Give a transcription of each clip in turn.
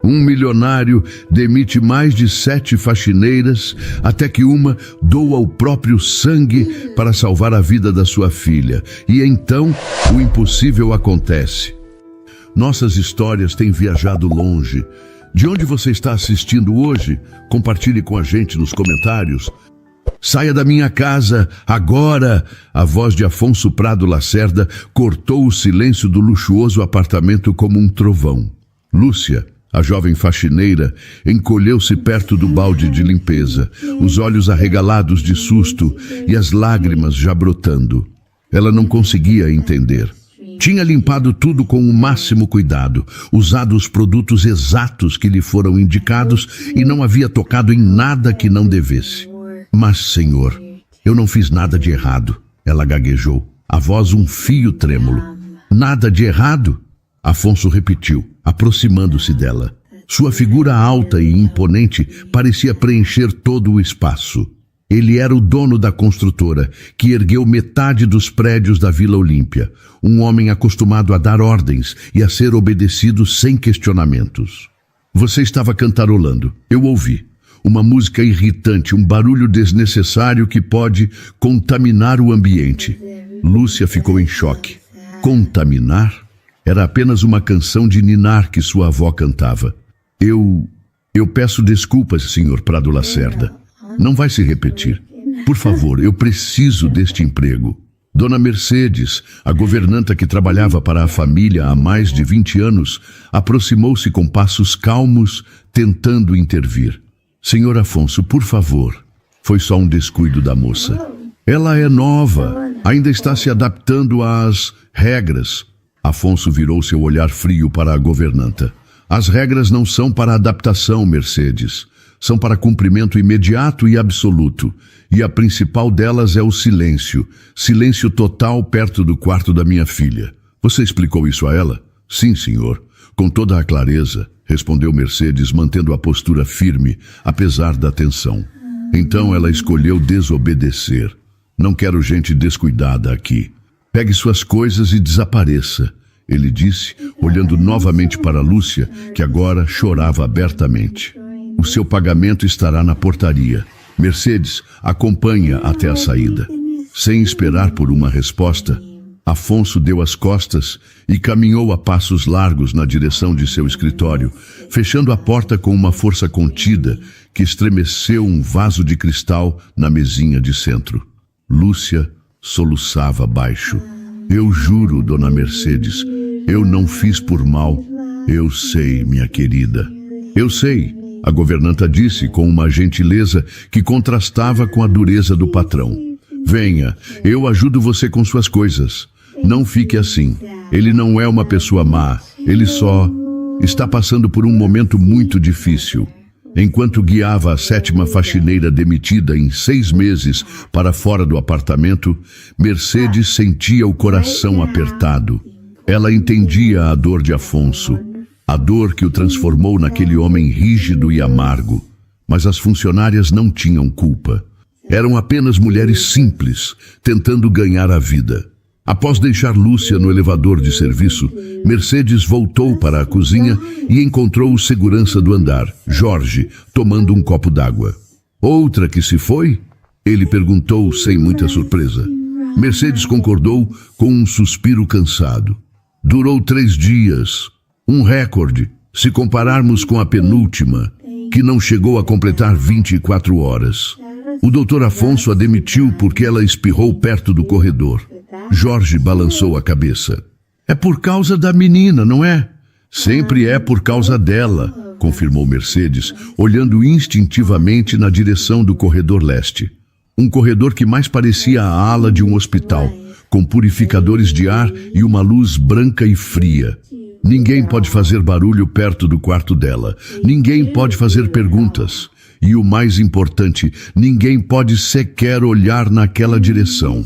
Um milionário demite mais de 7 faxineiras, até que uma doa o próprio sangue para salvar a vida da sua filha. E então o impossível acontece. Nossas histórias têm viajado longe. De onde você está assistindo hoje? Compartilhe com a gente nos comentários. Saia da minha casa, agora! A voz de Afonso Prado Lacerda cortou o silêncio do luxuoso apartamento como um trovão. Lúcia, a jovem faxineira, encolheu-se perto do balde de limpeza, os olhos arregalados de susto e as lágrimas já brotando. Ela não conseguia entender. Tinha limpado tudo com o máximo cuidado, usado os produtos exatos que lhe foram indicados e não havia tocado em nada que não devesse. Mas, Senhor, eu não fiz nada de errado, ela gaguejou, a voz um fio trêmulo. Nada de errado? Afonso repetiu, aproximando-se dela. Sua figura alta e imponente parecia preencher todo o espaço. Ele era o dono da construtora, que ergueu metade dos prédios da Vila Olímpia, um homem acostumado a dar ordens e a ser obedecido sem questionamentos. Você estava cantarolando, eu ouvi. Uma música irritante, um barulho desnecessário que pode contaminar o ambiente. Lúcia ficou em choque. Contaminar? Era apenas uma canção de ninar que sua avó cantava. Eu peço desculpas, Sr. Prado Lacerda. Não vai se repetir. Por favor, eu preciso deste emprego. Dona Mercedes, a governanta que trabalhava para a família há mais de 20 anos, aproximou-se com passos calmos, tentando intervir. Senhor Afonso, por favor. Foi só um descuido da moça. Ela é nova, ainda está se adaptando às regras. Afonso virou seu olhar frio para a governanta. As regras não são para adaptação, Mercedes. São para cumprimento imediato e absoluto. E a principal delas é o silêncio. Silêncio total perto do quarto da minha filha. Você explicou isso a ela? Sim, senhor. Com toda a clareza, respondeu Mercedes, mantendo a postura firme, apesar da tensão. Então ela escolheu desobedecer. Não quero gente descuidada aqui. Pegue suas coisas e desapareça, ele disse, olhando novamente para Lúcia, que agora chorava abertamente. O seu pagamento estará na portaria. Mercedes, acompanha até a saída. Sem esperar por uma resposta, Afonso deu as costas e caminhou a passos largos na direção de seu escritório, fechando a porta com uma força contida que estremeceu um vaso de cristal na mesinha de centro. Lúcia soluçava baixo. Eu juro, dona Mercedes, eu não fiz por mal. Eu sei, minha querida. Eu sei, a governanta disse com uma gentileza que contrastava com a dureza do patrão. Venha, eu ajudo você com suas coisas. Não fique assim. Ele não é uma pessoa má. Ele só está passando por um momento muito difícil. Enquanto guiava a 7ª faxineira demitida em 6 meses para fora do apartamento, Mercedes sentia o coração apertado. Ela entendia a dor de Afonso, a dor que o transformou naquele homem rígido e amargo. Mas as funcionárias não tinham culpa. Eram apenas mulheres simples, tentando ganhar a vida. Após deixar Lúcia no elevador de serviço, Mercedes voltou para a cozinha e encontrou o segurança do andar, Jorge, tomando um copo d'água. Outra que se foi? Ele perguntou sem muita surpresa. Mercedes concordou com um suspiro cansado. Durou 3 dias, um recorde, se compararmos com a penúltima, que não chegou a completar 24 horas. O doutor Afonso a demitiu porque ela espirrou perto do corredor. Jorge balançou a cabeça. É por causa da menina, não é? Sempre é por causa dela, confirmou Mercedes, olhando instintivamente na direção do corredor leste. Um corredor que mais parecia a ala de um hospital, com purificadores de ar e uma luz branca e fria. Ninguém pode fazer barulho perto do quarto dela. Ninguém pode fazer perguntas. E o mais importante, ninguém pode sequer olhar naquela direção.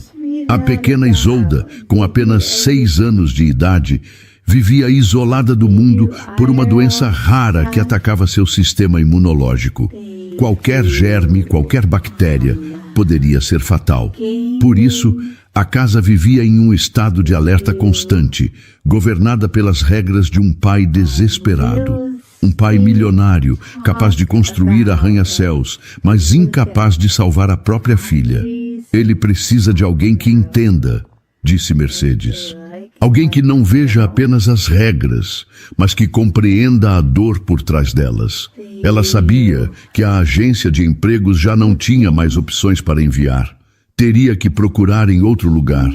A pequena Isolda, com apenas 6 anos de idade, vivia isolada do mundo por uma doença rara que atacava seu sistema imunológico. Qualquer germe, qualquer bactéria poderia ser fatal. Por isso, a casa vivia em um estado de alerta constante, governada pelas regras de um pai desesperado. Um pai milionário, capaz de construir arranha-céus, mas incapaz de salvar a própria filha. Ele precisa de alguém que entenda, disse Mercedes. Alguém que não veja apenas as regras, mas que compreenda a dor por trás delas. Ela sabia que a agência de empregos já não tinha mais opções para enviar. Teria que procurar em outro lugar.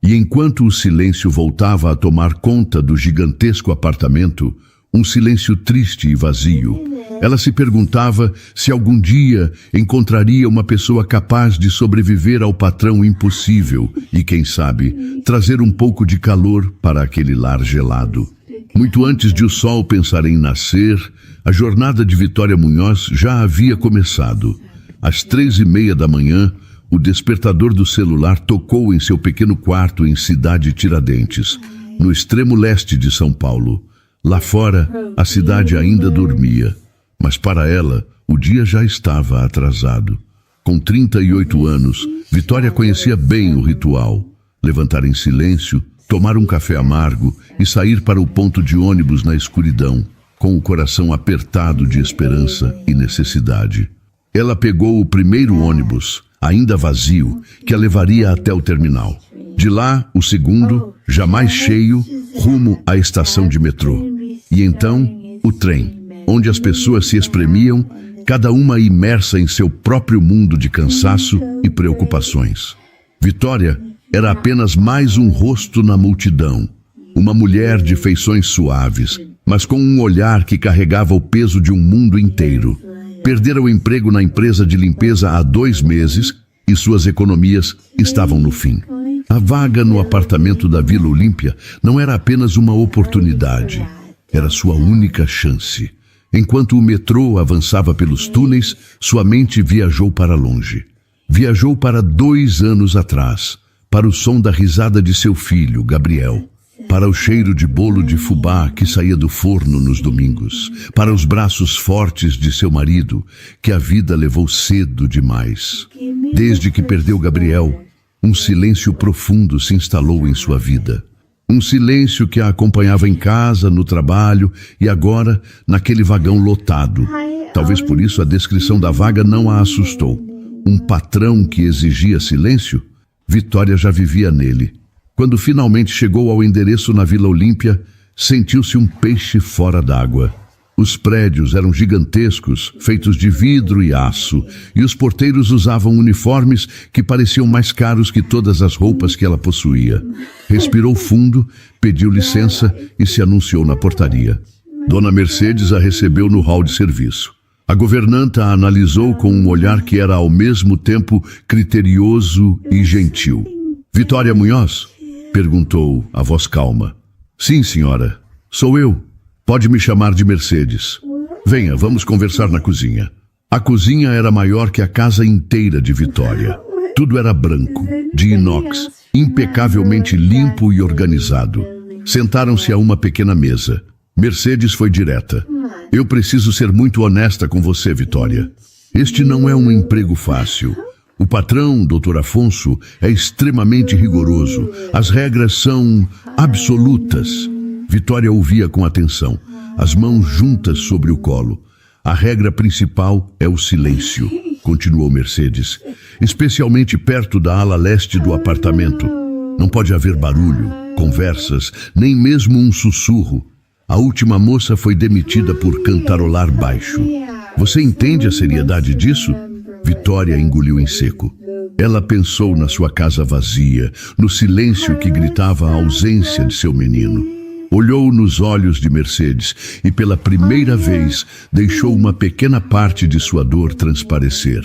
E enquanto o silêncio voltava a tomar conta do gigantesco apartamento, um silêncio triste e vazio, ela se perguntava se algum dia encontraria uma pessoa capaz de sobreviver ao patrão impossível e, quem sabe, trazer um pouco de calor para aquele lar gelado. Muito antes de o sol pensar em nascer, a jornada de Vitória Munhoz já havia começado. Às 3:30 da manhã, o despertador do celular tocou em seu pequeno quarto em Cidade Tiradentes, no extremo leste de São Paulo. Lá fora, a cidade ainda dormia, mas para ela, o dia já estava atrasado. Com 38 anos, Vitória conhecia bem o ritual: levantar em silêncio, tomar um café amargo e sair para o ponto de ônibus na escuridão, com o coração apertado de esperança e necessidade. Ela pegou o primeiro ônibus, ainda vazio, que a levaria até o terminal. De lá, o segundo, já mais cheio, rumo à estação de metrô. E então, o trem, onde as pessoas se espremiam, cada uma imersa em seu próprio mundo de cansaço e preocupações. Vitória era apenas mais um rosto na multidão, uma mulher de feições suaves, mas com um olhar que carregava o peso de um mundo inteiro. Perdera o emprego na empresa de limpeza há 2 meses e suas economias estavam no fim. A vaga no apartamento da Vila Olímpia não era apenas uma oportunidade, era sua única chance. Enquanto o metrô avançava pelos túneis, sua mente viajou para longe. Viajou para 2 anos atrás, para o som da risada de seu filho, Gabriel, para o cheiro de bolo de fubá que saía do forno nos domingos, para os braços fortes de seu marido, que a vida levou cedo demais. Desde que perdeu Gabriel, um silêncio profundo se instalou em sua vida. Um silêncio que a acompanhava em casa, no trabalho e agora naquele vagão lotado. Talvez por isso a descrição da vaga não a assustou. Um patrão que exigia silêncio? Vitória já vivia nele. Quando finalmente chegou ao endereço na Vila Olímpia, sentiu-se um peixe fora d'água. Os prédios eram gigantescos, feitos de vidro e aço, e os porteiros usavam uniformes que pareciam mais caros que todas as roupas que ela possuía. Respirou fundo, pediu licença e se anunciou na portaria. Dona Mercedes a recebeu no hall de serviço. A governanta a analisou com um olhar que era ao mesmo tempo criterioso e gentil. "Vitória Munhoz?" perguntou a voz calma. "Sim, senhora. Sou eu. Pode me chamar de Mercedes. Venha, vamos conversar na cozinha." A cozinha era maior que a casa inteira de Vitória. Tudo era branco, de inox, impecavelmente limpo e organizado. Sentaram-se a uma pequena mesa. Mercedes foi direta. "Eu preciso ser muito honesta com você, Vitória. Este não é um emprego fácil. O patrão, Dr. Afonso, é extremamente rigoroso. As regras são absolutas." Vitória ouvia com atenção, as mãos juntas sobre o colo. "A regra principal é o silêncio", continuou Mercedes, "especialmente perto da ala leste do apartamento. Não pode haver barulho, conversas, nem mesmo um sussurro. A última moça foi demitida por cantarolar baixo. Você entende a seriedade disso?" Vitória engoliu em seco. Ela pensou na sua casa vazia, no silêncio que gritava a ausência de seu menino. Olhou nos olhos de Mercedes e pela primeira vez deixou uma pequena parte de sua dor transparecer.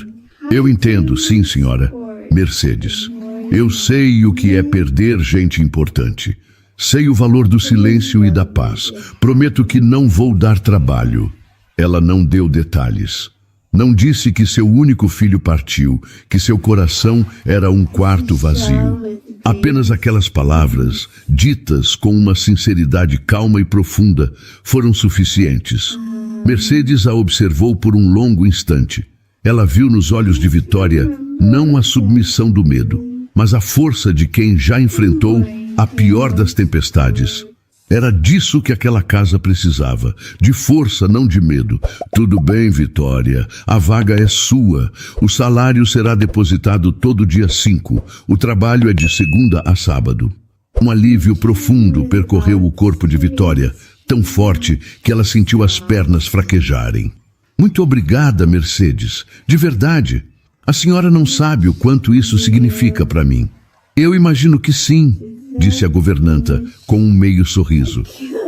"Eu entendo, sim, senhora. Mercedes, eu sei o que é perder gente importante. Sei o valor do silêncio e da paz. Prometo que não vou dar trabalho." Ela não deu detalhes. Não disse que seu único filho partiu, que seu coração era um quarto vazio. Apenas aquelas palavras, ditas com uma sinceridade calma e profunda, foram suficientes. Mercedes a observou por um longo instante. Ela viu nos olhos de Vitória não a submissão do medo, mas a força de quem já enfrentou a pior das tempestades. Era disso que aquela casa precisava, de força, não de medo. Tudo bem, Vitória, a vaga é sua. O salário será depositado todo dia 5. O trabalho é de segunda a sábado. Um alívio profundo percorreu o corpo de Vitória, tão forte que ela sentiu as pernas fraquejarem. Muito obrigada, Mercedes. De verdade. A senhora não sabe o quanto isso significa para mim. Eu imagino que sim, disse a governanta com um meio sorriso.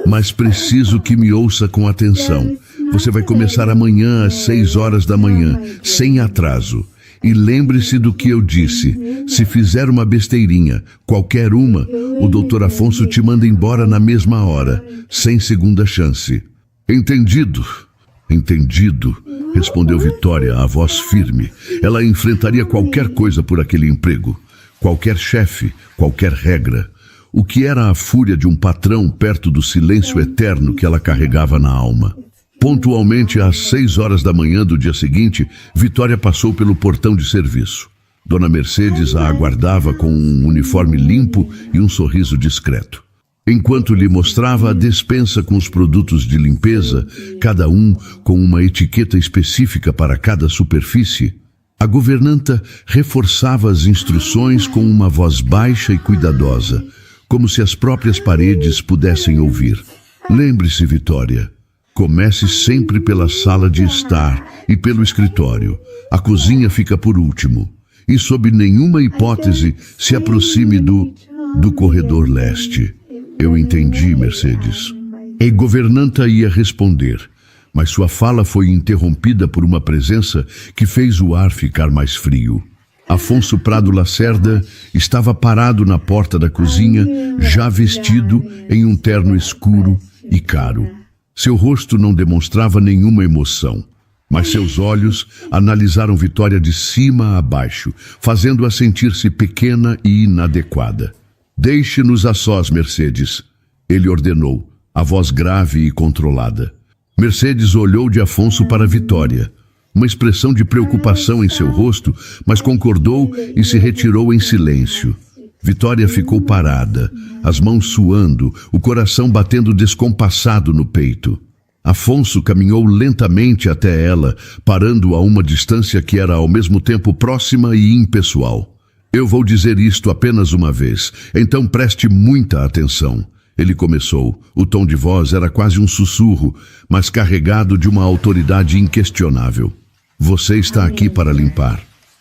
Mas preciso que me ouça com atenção. Você vai começar amanhã às 6 horas da manhã, sem atraso. E lembre-se do que eu disse. Se fizer uma besteirinha, qualquer uma, o Dr. Afonso te manda embora na mesma hora, sem segunda chance. Entendido? Entendido, respondeu Vitória, a voz firme. Ela enfrentaria qualquer coisa por aquele emprego. Qualquer chefe, qualquer regra. O que era a fúria de um patrão perto do silêncio eterno que ela carregava na alma? Pontualmente às 6 horas da manhã do dia seguinte, Vitória passou pelo portão de serviço. Dona Mercedes a aguardava com um uniforme limpo e um sorriso discreto. Enquanto lhe mostrava a despensa com os produtos de limpeza, cada um com uma etiqueta específica para cada superfície, a governanta reforçava as instruções com uma voz baixa e cuidadosa, como se as próprias paredes pudessem ouvir. Lembre-se, Vitória, comece sempre pela sala de estar e pelo escritório. A cozinha fica por último. E sob nenhuma hipótese se aproxime do corredor leste. Eu entendi, Mercedes. A governanta ia responder, mas sua fala foi interrompida por uma presença que fez o ar ficar mais frio. Afonso Prado Lacerda estava parado na porta da cozinha, já vestido em um terno escuro e caro. Seu rosto não demonstrava nenhuma emoção, mas seus olhos analisaram Vitória de cima a baixo, fazendo-a sentir-se pequena e inadequada. Deixe-nos a sós, Mercedes, ele ordenou, a voz grave e controlada. Mercedes olhou de Afonso para Vitória, uma expressão de preocupação em seu rosto, mas concordou e se retirou em silêncio. Vitória ficou parada, as mãos suando, o coração batendo descompassado no peito. Afonso caminhou lentamente até ela, parando a uma distância que era ao mesmo tempo próxima e impessoal. Eu vou dizer isto apenas uma vez, então preste muita atenção. Ele começou. O tom de voz era quase um sussurro, mas carregado de uma autoridade inquestionável. Você está aqui para limpar.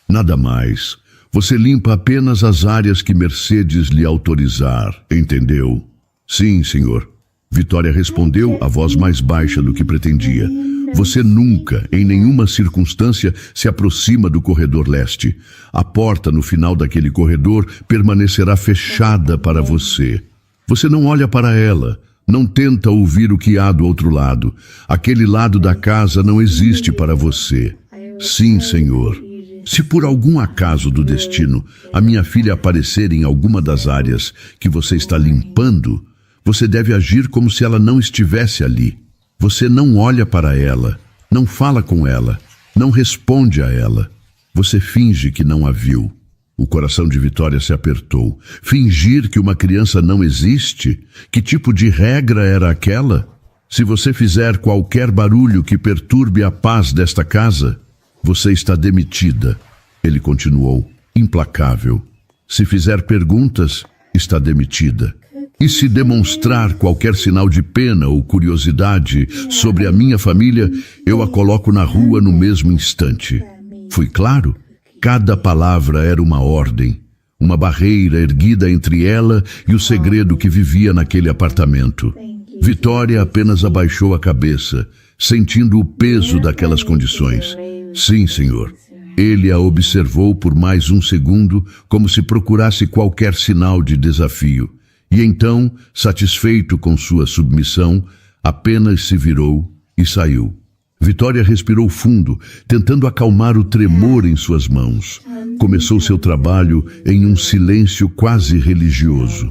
Nada mais. Você limpa apenas as áreas que Mercedes lhe autorizar, entendeu? Sim, senhor. Vitória respondeu, a voz mais baixa do que pretendia. Você nunca, em nenhuma circunstância, se aproxima do corredor leste. A porta no final daquele corredor permanecerá fechada para você. Você não olha para ela, não tenta ouvir o que há do outro lado. Aquele lado da casa não existe para você. Sim, senhor. Se por algum acaso do destino a minha filha aparecer em alguma das áreas que você está limpando, você deve agir como se ela não estivesse ali. Você não olha para ela, não fala com ela, não responde a ela. Você finge que não a viu. O coração de Vitória se apertou. Fingir que uma criança não existe? Que tipo de regra era aquela? Se você fizer qualquer barulho que perturbe a paz desta casa, você está demitida. Ele continuou, implacável. Se fizer perguntas, está demitida. E se demonstrar qualquer sinal de pena ou curiosidade sobre a minha família, eu a coloco na rua no mesmo instante. Fui claro? Cada palavra era uma ordem, uma barreira erguida entre ela e o segredo que vivia naquele apartamento. Vitória apenas abaixou a cabeça, sentindo o peso daquelas condições. Sim, senhor. Ele a observou por mais um segundo, como se procurasse qualquer sinal de desafio. E então, satisfeito com sua submissão, apenas se virou e saiu. Vitória respirou fundo, tentando acalmar o tremor em suas mãos. Começou seu trabalho em um silêncio quase religioso.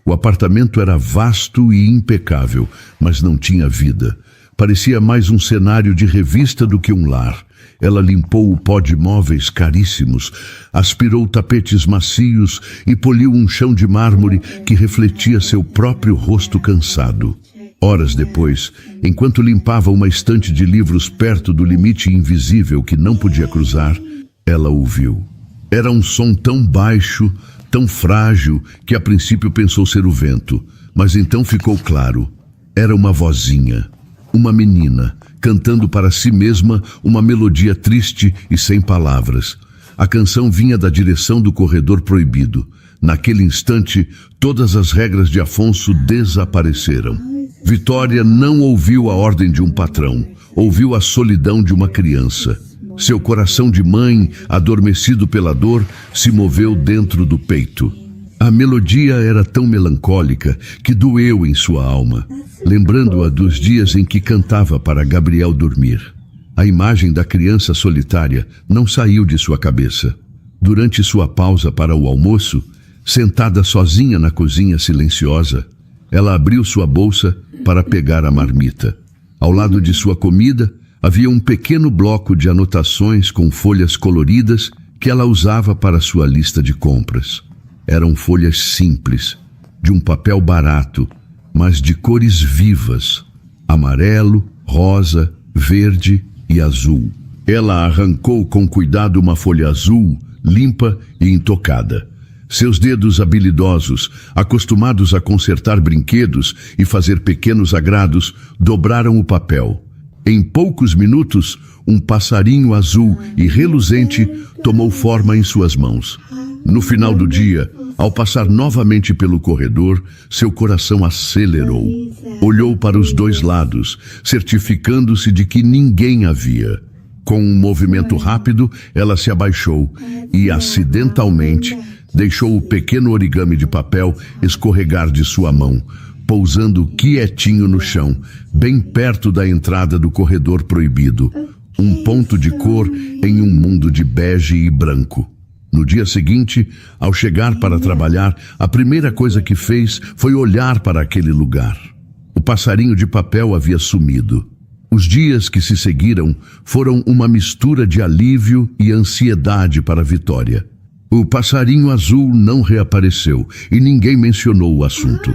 O apartamento era vasto e impecável, mas não tinha vida. Parecia mais um cenário de revista do que um lar. Ela limpou o pó de móveis caríssimos, aspirou tapetes macios e poliu um chão de mármore que refletia seu próprio rosto cansado. Horas depois, enquanto limpava uma estante de livros perto do limite invisível que não podia cruzar, ela ouviu. Era um som tão baixo, tão frágil, que a princípio pensou ser o vento, mas então ficou claro. Era uma vozinha, uma menina, cantando para si mesma uma melodia triste e sem palavras. A canção vinha da direção do corredor proibido. Naquele instante, todas as regras de Afonso desapareceram. Vitória não ouviu a ordem de um patrão, ouviu a solidão de uma criança. Seu coração de mãe, adormecido pela dor, se moveu dentro do peito. A melodia era tão melancólica que doeu em sua alma, lembrando-a dos dias em que cantava para Gabriel dormir. A imagem da criança solitária não saiu de sua cabeça. Durante sua pausa para o almoço, sentada sozinha na cozinha silenciosa, ela abriu sua bolsa para pegar a marmita. Ao lado de sua comida, havia um pequeno bloco de anotações com folhas coloridas que ela usava para sua lista de compras. Eram folhas simples, de um papel barato, mas de cores vivas: amarelo, rosa, verde e azul. Ela arrancou com cuidado uma folha azul, limpa e intocada. Seus dedos habilidosos, acostumados a consertar brinquedos e fazer pequenos agrados, dobraram o papel. Em poucos minutos, um passarinho azul e reluzente tomou forma em suas mãos. No final do dia, ao passar novamente pelo corredor, seu coração acelerou. Olhou para os dois lados, certificando-se de que ninguém havia. Com um movimento rápido, ela se abaixou e, acidentalmente, deixou o pequeno origami de papel escorregar de sua mão, pousando quietinho no chão, bem perto da entrada do corredor proibido. Um ponto de cor em um mundo de bege e branco. No dia seguinte, ao chegar para trabalhar, a primeira coisa que fez foi olhar para aquele lugar. O passarinho de papel havia sumido. Os dias que se seguiram foram uma mistura de alívio e ansiedade para Vitória. O passarinho azul não reapareceu e ninguém mencionou o assunto.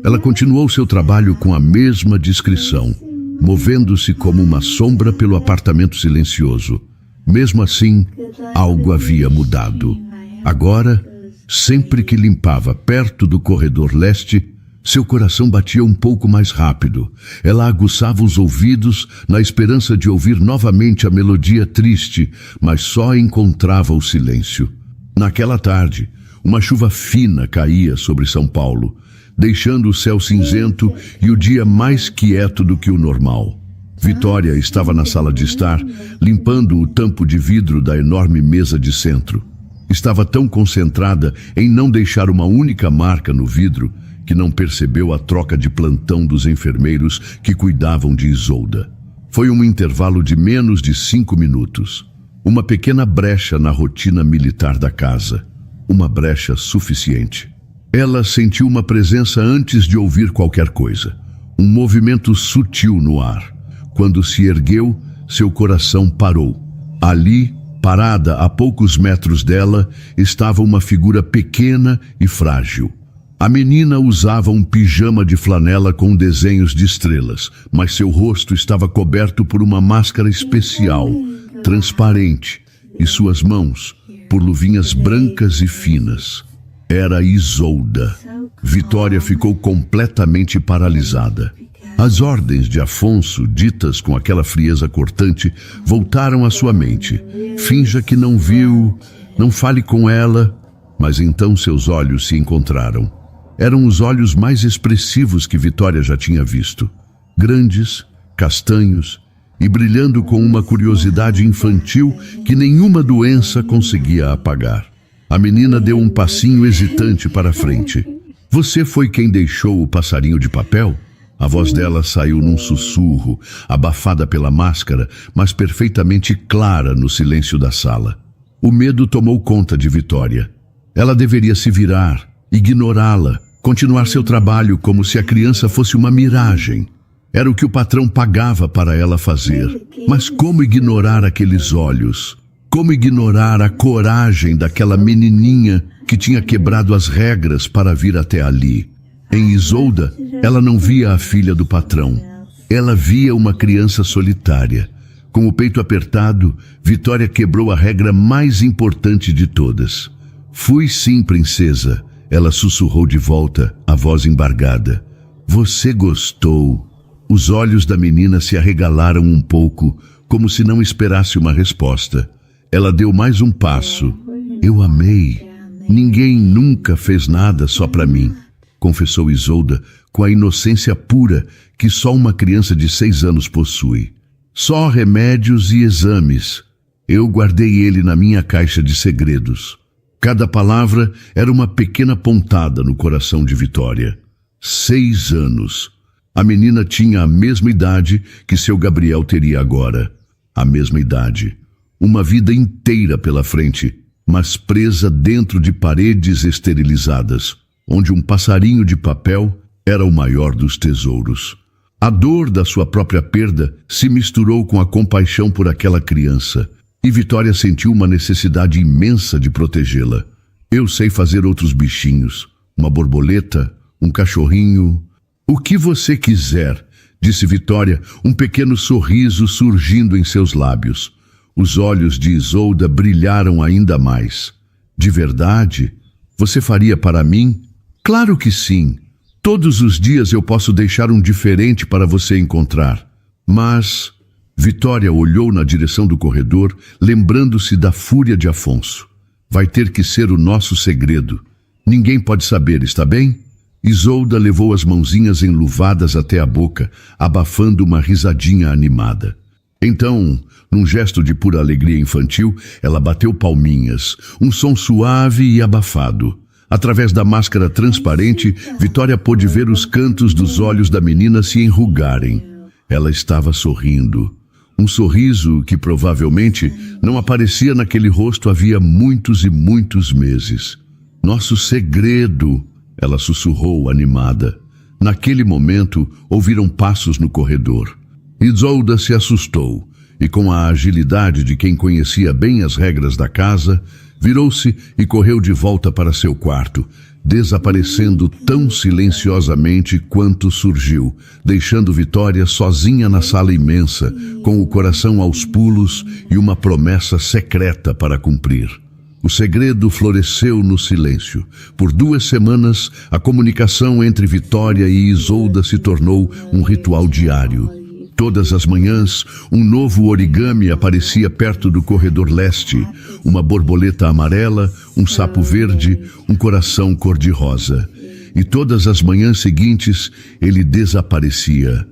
Ela continuou seu trabalho com a mesma discrição, movendo-se como uma sombra pelo apartamento silencioso. Mesmo assim, algo havia mudado. Agora, sempre que limpava perto do corredor leste, seu coração batia um pouco mais rápido. Ela aguçava os ouvidos na esperança de ouvir novamente a melodia triste, mas só encontrava o silêncio. Naquela tarde, uma chuva fina caía sobre São Paulo, deixando o céu cinzento e o dia mais quieto do que o normal. Vitória estava na sala de estar, limpando o tampo de vidro da enorme mesa de centro. Estava tão concentrada em não deixar uma única marca no vidro que não percebeu a troca de plantão dos enfermeiros que cuidavam de Isolda. Foi um intervalo de menos de 5 minutos. Uma pequena brecha na rotina militar da casa. Uma brecha suficiente. Ela sentiu uma presença antes de ouvir qualquer coisa. Um movimento sutil no ar. Quando se ergueu, seu coração parou. Ali, parada a poucos metros dela, estava uma figura pequena e frágil. A menina usava um pijama de flanela com desenhos de estrelas, mas seu rosto estava coberto por uma máscara especial, transparente, e suas mãos por luvinhas brancas e finas. Era Isolda. Vitória ficou completamente paralisada. As ordens de Afonso, ditas com aquela frieza cortante, voltaram à sua mente. Finja que não viu, não fale com ela. Mas então seus olhos se encontraram. Eram os olhos mais expressivos que Vitória já tinha visto. Grandes, castanhos e brilhando com uma curiosidade infantil que nenhuma doença conseguia apagar. A menina deu um passinho hesitante para frente. Você foi quem deixou o passarinho de papel? A voz dela saiu num sussurro, abafada pela máscara, mas perfeitamente clara no silêncio da sala. O medo tomou conta de Vitória. Ela deveria se virar, ignorá-la, continuar seu trabalho como se a criança fosse uma miragem. Era o que o patrão pagava para ela fazer. Mas como ignorar aqueles olhos? Como ignorar a coragem daquela menininha que tinha quebrado as regras para vir até ali? Em Isolda, ela não via a filha do patrão. Ela via uma criança solitária. Com o peito apertado, Vitória quebrou a regra mais importante de todas. Fui sim, princesa, ela sussurrou de volta, a voz embargada. Você gostou. Os olhos da menina se arregalaram um pouco, como se não esperasse uma resposta. Ela deu mais um passo. Eu amei. Ninguém nunca fez nada só para mim, confessou Isolda com a inocência pura que só uma criança de 6 anos possui. Só remédios e exames. Eu guardei ele na minha caixa de segredos. Cada palavra era uma pequena pontada no coração de Vitória. 6 anos. A menina tinha a mesma idade que seu Gabriel teria agora. A mesma idade. Uma vida inteira pela frente, mas presa dentro de paredes esterilizadas, onde um passarinho de papel era o maior dos tesouros. A dor da sua própria perda se misturou com a compaixão por aquela criança, e Vitória sentiu uma necessidade imensa de protegê-la. Eu sei fazer outros bichinhos, uma borboleta, um cachorrinho... O que você quiser, disse Vitória, um pequeno sorriso surgindo em seus lábios. Os olhos de Isolda brilharam ainda mais. De verdade? Você faria para mim? Claro que sim. Todos os dias eu posso deixar um diferente para você encontrar. Mas... Vitória olhou na direção do corredor, lembrando-se da fúria de Afonso. Vai ter que ser o nosso segredo. Ninguém pode saber, está bem? Isolda levou as mãozinhas enluvadas até a boca, abafando uma risadinha animada. Então, num gesto de pura alegria infantil, ela bateu palminhas, um som suave e abafado. Através da máscara transparente, Vitória pôde ver os cantos dos olhos da menina se enrugarem. Ela estava sorrindo. Um sorriso que provavelmente não aparecia naquele rosto havia muitos e muitos meses. Nosso segredo... Ela sussurrou, animada. Naquele momento, ouviram passos no corredor. Isolda se assustou e, com a agilidade de quem conhecia bem as regras da casa, virou-se e correu de volta para seu quarto, desaparecendo tão silenciosamente quanto surgiu, deixando Vitória sozinha na sala imensa, com o coração aos pulos e uma promessa secreta para cumprir. O segredo floresceu no silêncio. Por 2 semanas, a comunicação entre Vitória e Isolda se tornou um ritual diário. Todas as manhãs, um novo origami aparecia perto do corredor leste. Uma borboleta amarela, um sapo verde, um coração cor-de-rosa. E todas as manhãs seguintes, ele desaparecia.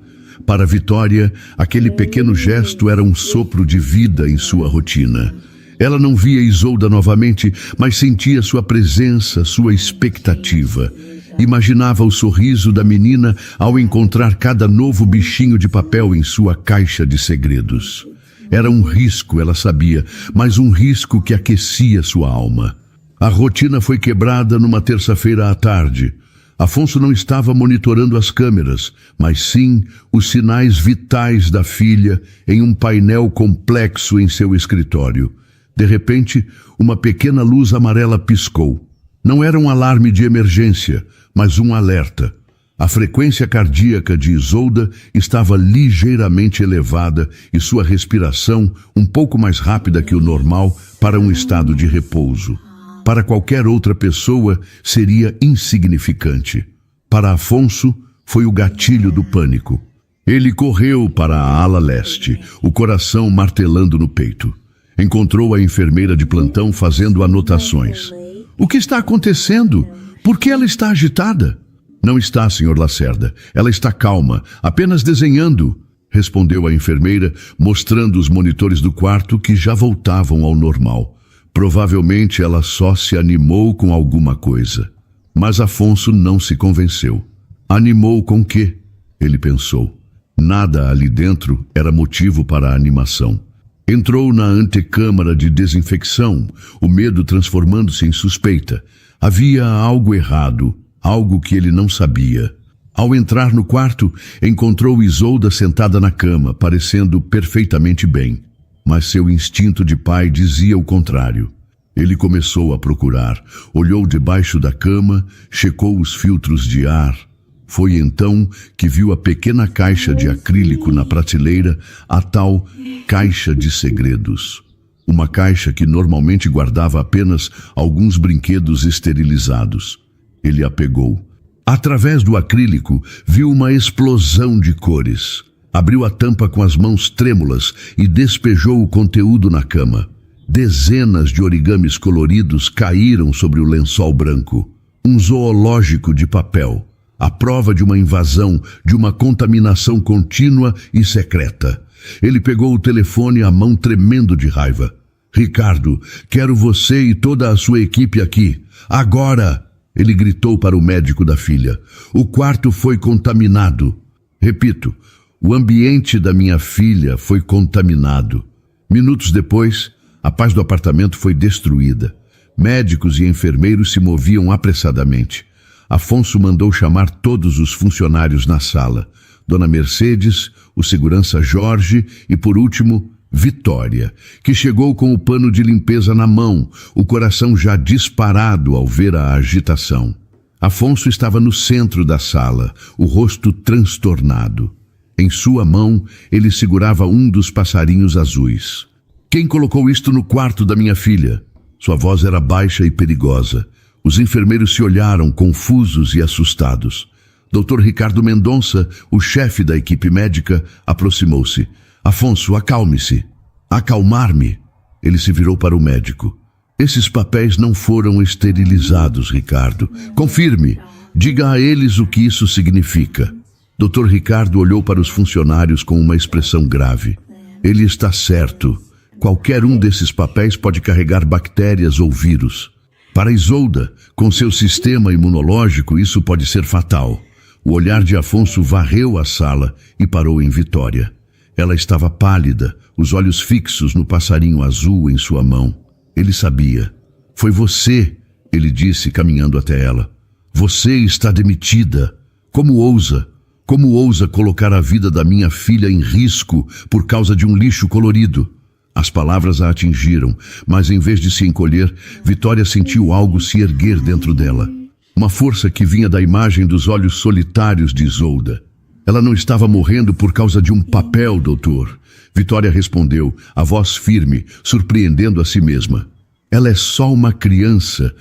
Para Vitória, aquele pequeno gesto era um sopro de vida em sua rotina. Ela não via Isolda novamente, mas sentia sua presença, sua expectativa. Imaginava o sorriso da menina ao encontrar cada novo bichinho de papel em sua caixa de segredos. Era um risco, ela sabia, mas um risco que aquecia sua alma. A rotina foi quebrada numa terça-feira à tarde. Afonso não estava monitorando as câmeras, mas sim os sinais vitais da filha em um painel complexo em seu escritório. De repente, uma pequena luz amarela piscou. Não era um alarme de emergência, mas um alerta. A frequência cardíaca de Isolda estava ligeiramente elevada e sua respiração um pouco mais rápida que o normal para um estado de repouso. Para qualquer outra pessoa, seria insignificante. Para Afonso, foi o gatilho do pânico. Ele correu para a ala leste, o coração martelando no peito. Encontrou a enfermeira de plantão fazendo anotações. O que está acontecendo? Por que ela está agitada? Não está, Sr. Lacerda. Ela está calma, apenas desenhando, respondeu a enfermeira, mostrando os monitores do quarto que já voltavam ao normal. Provavelmente ela só se animou com alguma coisa. Mas Afonso não se convenceu. Animou com quê? Ele pensou. Nada ali dentro era motivo para a animação. Entrou na antecâmara de desinfecção, o medo transformando-se em suspeita. Havia algo errado, algo que ele não sabia. Ao entrar no quarto, encontrou Isolda sentada na cama, parecendo perfeitamente bem. Mas seu instinto de pai dizia o contrário. Ele começou a procurar, olhou debaixo da cama, checou os filtros de ar. Foi então que viu a pequena caixa de acrílico na prateleira, a tal caixa de segredos. Uma caixa que normalmente guardava apenas alguns brinquedos esterilizados. Ele a pegou. Através do acrílico, viu uma explosão de cores. Abriu a tampa com as mãos trêmulas e despejou o conteúdo na cama. Dezenas de origamis coloridos caíram sobre o lençol branco. Um zoológico de papel. A prova de uma invasão, de uma contaminação contínua e secreta. Ele pegou o telefone, a mão tremendo de raiva. Ricardo, quero você e toda a sua equipe aqui. Agora! Ele gritou para o médico da filha. O quarto foi contaminado. Repito, o ambiente da minha filha foi contaminado. Minutos depois, a paz do apartamento foi destruída. Médicos e enfermeiros se moviam apressadamente. Afonso mandou chamar todos os funcionários na sala. Dona Mercedes, o segurança Jorge e, por último, Vitória, que chegou com o pano de limpeza na mão, o coração já disparado ao ver a agitação. Afonso estava no centro da sala, o rosto transtornado. Em sua mão, ele segurava um dos passarinhos azuis. Quem colocou isto no quarto da minha filha? Sua voz era baixa e perigosa. Os enfermeiros se olharam, confusos e assustados. Dr. Ricardo Mendonça, o chefe da equipe médica, aproximou-se. Afonso, acalme-se. Acalmar-me. Ele se virou para o médico. Esses papéis não foram esterilizados, Ricardo. Confirme. Diga a eles o que isso significa. Dr. Ricardo olhou para os funcionários com uma expressão grave. Ele está certo. Qualquer um desses papéis pode carregar bactérias ou vírus. Para Isolda, com seu sistema imunológico, isso pode ser fatal. O olhar de Afonso varreu a sala e parou em Vitória. Ela estava pálida, os olhos fixos no passarinho azul em sua mão. Ele sabia. Foi você, ele disse, caminhando até ela. Você está demitida. Como ousa? Como ousa colocar a vida da minha filha em risco por causa de um lixo colorido? As palavras a atingiram, mas em vez de se encolher, Vitória sentiu algo se erguer dentro dela. Uma força que vinha da imagem dos olhos solitários de Isolda. Ela não estava morrendo por causa de um papel, doutor. Vitória respondeu, a voz firme, surpreendendo a si mesma. Ela é só uma criança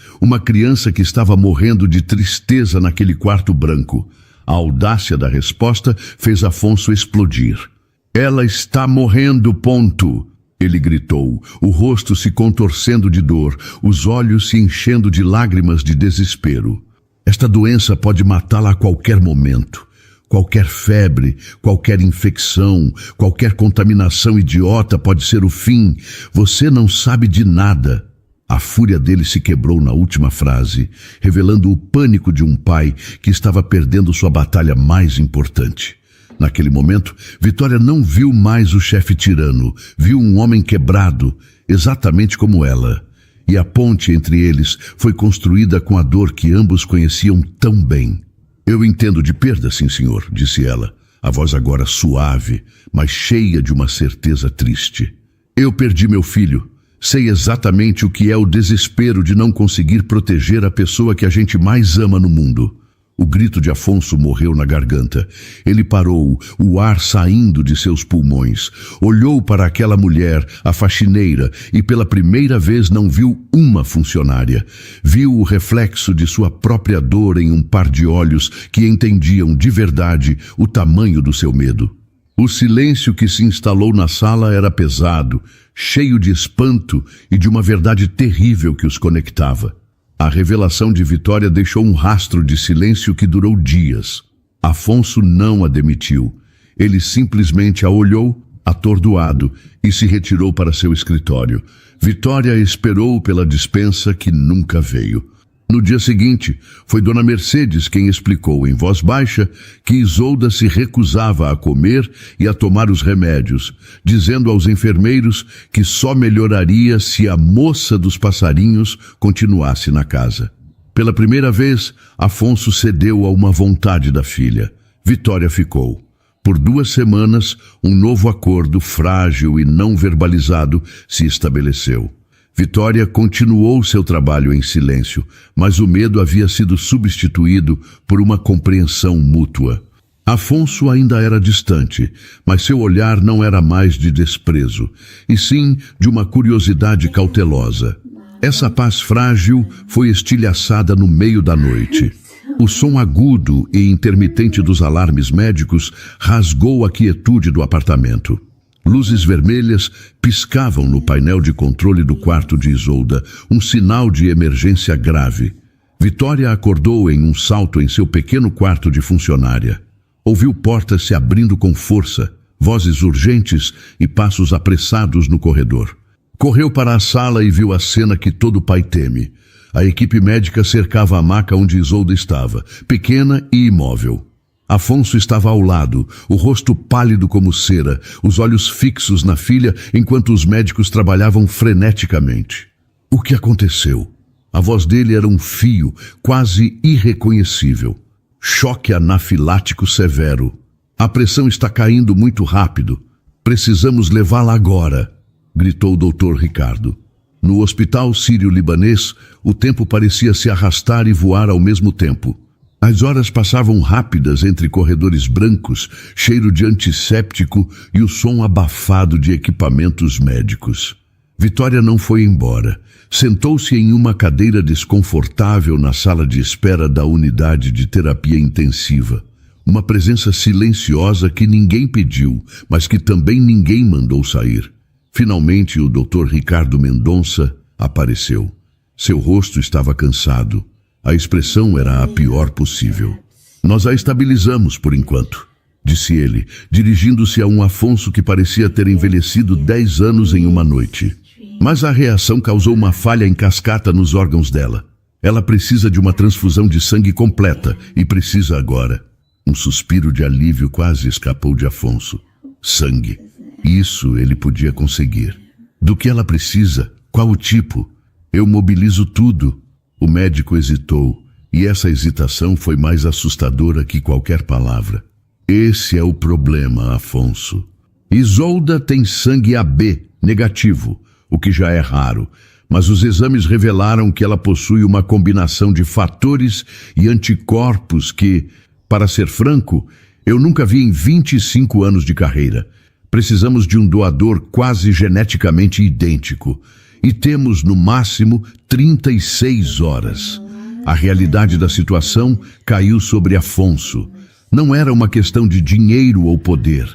que estava morrendo de tristeza naquele quarto branco. A audácia da resposta fez Afonso explodir. Ela está morrendo, ponto. Ele gritou, o rosto se contorcendo de dor, os olhos se enchendo de lágrimas de desespero. Esta doença pode matá-la a qualquer momento. Qualquer febre, qualquer infecção, qualquer contaminação idiota pode ser o fim. Você não sabe de nada. A fúria dele se quebrou na última frase, revelando o pânico de um pai que estava perdendo sua batalha mais importante. Naquele momento, Vitória não viu mais o chefe tirano, viu um homem quebrado, exatamente como ela. E a ponte entre eles foi construída com a dor que ambos conheciam tão bem. Eu entendo de perda, sim, senhor, disse ela, a voz agora suave, mas cheia de uma certeza triste. Eu perdi meu filho. Sei exatamente o que é o desespero de não conseguir proteger a pessoa que a gente mais ama no mundo. O grito de Afonso morreu na garganta. Ele parou, o ar saindo de seus pulmões. Olhou para aquela mulher, a faxineira, e pela primeira vez não viu uma funcionária. Viu o reflexo de sua própria dor em um par de olhos que entendiam de verdade o tamanho do seu medo. O silêncio que se instalou na sala era pesado, cheio de espanto e de uma verdade terrível que os conectava. A revelação de Vitória deixou um rastro de silêncio que durou dias. Afonso não a demitiu. Ele simplesmente a olhou, atordoado, e se retirou para seu escritório. Vitória esperou pela dispensa que nunca veio. No dia seguinte, foi Dona Mercedes quem explicou em voz baixa que Isolda se recusava a comer e a tomar os remédios, dizendo aos enfermeiros que só melhoraria se a moça dos passarinhos continuasse na casa. Pela primeira vez, Afonso cedeu a uma vontade da filha. Vitória ficou. Por 2 semanas, um novo acordo, frágil e não verbalizado, se estabeleceu. Vitória continuou seu trabalho em silêncio, mas o medo havia sido substituído por uma compreensão mútua. Afonso ainda era distante, mas seu olhar não era mais de desprezo, e sim de uma curiosidade cautelosa. Essa paz frágil foi estilhaçada no meio da noite. O som agudo e intermitente dos alarmes médicos rasgou a quietude do apartamento. Luzes vermelhas piscavam no painel de controle do quarto de Isolda, um sinal de emergência grave. Vitória acordou em um salto em seu pequeno quarto de funcionária. Ouviu portas se abrindo com força, vozes urgentes e passos apressados no corredor. Correu para a sala e viu a cena que todo pai teme. A equipe médica cercava a maca onde Isolda estava, pequena e imóvel. Afonso estava ao lado, o rosto pálido como cera, os olhos fixos na filha enquanto os médicos trabalhavam freneticamente. O que aconteceu? A voz dele era um fio, quase irreconhecível. Choque anafilático severo. A pressão está caindo muito rápido. Precisamos levá-la agora, gritou o Dr. Ricardo. No hospital sírio-libanês, o tempo parecia se arrastar e voar ao mesmo tempo. As horas passavam rápidas entre corredores brancos, cheiro de antisséptico e o som abafado de equipamentos médicos. Vitória não foi embora. Sentou-se em uma cadeira desconfortável na sala de espera da unidade de terapia intensiva. Uma presença silenciosa que ninguém pediu, mas que também ninguém mandou sair. Finalmente, o Dr. Ricardo Mendonça apareceu. Seu rosto estava cansado. A expressão era a pior possível. Nós a estabilizamos por enquanto, disse ele, dirigindo-se a um Afonso que parecia ter envelhecido 10 anos em uma noite. Mas a reação causou uma falha em cascata nos órgãos dela. Ela precisa de uma transfusão de sangue completa e precisa agora. Um suspiro de alívio quase escapou de Afonso. Sangue. Isso ele podia conseguir. Do que ela precisa? Qual o tipo? Eu mobilizo tudo. O médico hesitou, e essa hesitação foi mais assustadora que qualquer palavra. Esse é o problema, Afonso. Isolda tem sangue AB, negativo, o que já é raro, mas os exames revelaram que ela possui uma combinação de fatores e anticorpos que, para ser franco, eu nunca vi em 25 anos de carreira. Precisamos de um doador quase geneticamente idêntico. E temos, no máximo, 36 horas. A realidade da situação caiu sobre Afonso. Não era uma questão de dinheiro ou poder.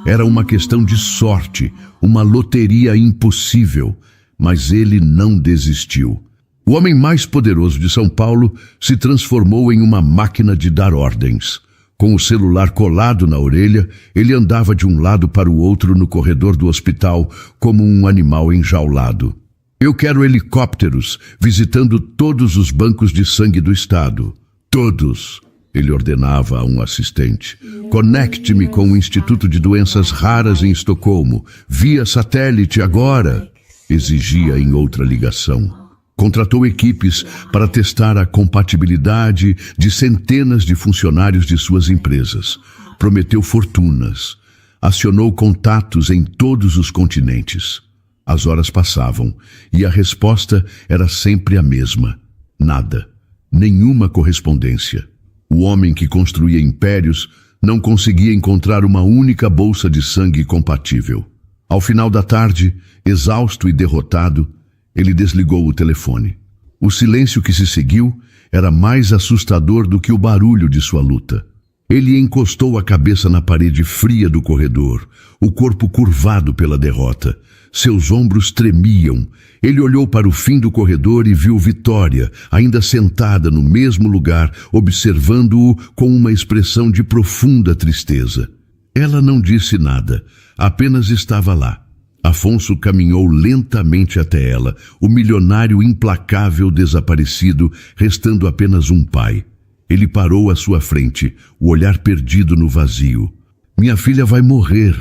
Era uma questão de sorte, uma loteria impossível. Mas ele não desistiu. O homem mais poderoso de São Paulo se transformou em uma máquina de dar ordens. Com o celular colado na orelha, ele andava de um lado para o outro no corredor do hospital como um animal enjaulado. Eu quero helicópteros visitando todos os bancos de sangue do estado. Todos, ele ordenava a um assistente. Conecte-me com o Instituto de Doenças Raras em Estocolmo. Via satélite agora, exigia em outra ligação. Contratou equipes para testar a compatibilidade de centenas de funcionários de suas empresas. Prometeu fortunas. Acionou contatos em todos os continentes. As horas passavam e a resposta era sempre a mesma. Nada. Nenhuma correspondência. O homem que construía impérios não conseguia encontrar uma única bolsa de sangue compatível. Ao final da tarde, exausto e derrotado, ele desligou o telefone. O silêncio que se seguiu era mais assustador do que o barulho de sua luta. Ele encostou a cabeça na parede fria do corredor, o corpo curvado pela derrota. Seus ombros tremiam. Ele olhou para o fim do corredor e viu Vitória, ainda sentada no mesmo lugar, observando-o com uma expressão de profunda tristeza. Ela não disse nada, apenas estava lá. Afonso caminhou lentamente até ela, o milionário implacável desaparecido, restando apenas um pai. Ele parou à sua frente, o olhar perdido no vazio. Minha filha vai morrer.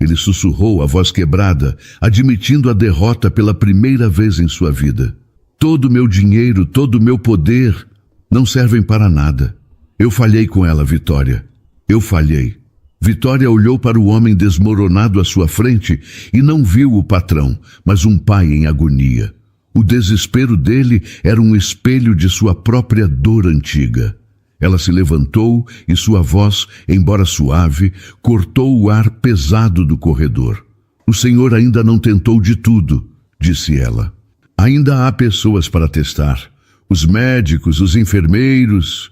Ele sussurrou, a voz quebrada, admitindo a derrota pela primeira vez em sua vida. Todo o meu dinheiro, todo o meu poder. Não servem para nada. Eu falhei com ela, Vitória. Eu falhei. Vitória olhou para o homem desmoronado à sua frente e não viu o patrão, mas um pai em agonia. O desespero dele era um espelho de sua própria dor antiga. Ela se levantou e sua voz, embora suave, cortou o ar pesado do corredor. O Senhor ainda não tentou de tudo, disse ela. Ainda há pessoas para testar. Os médicos, os enfermeiros,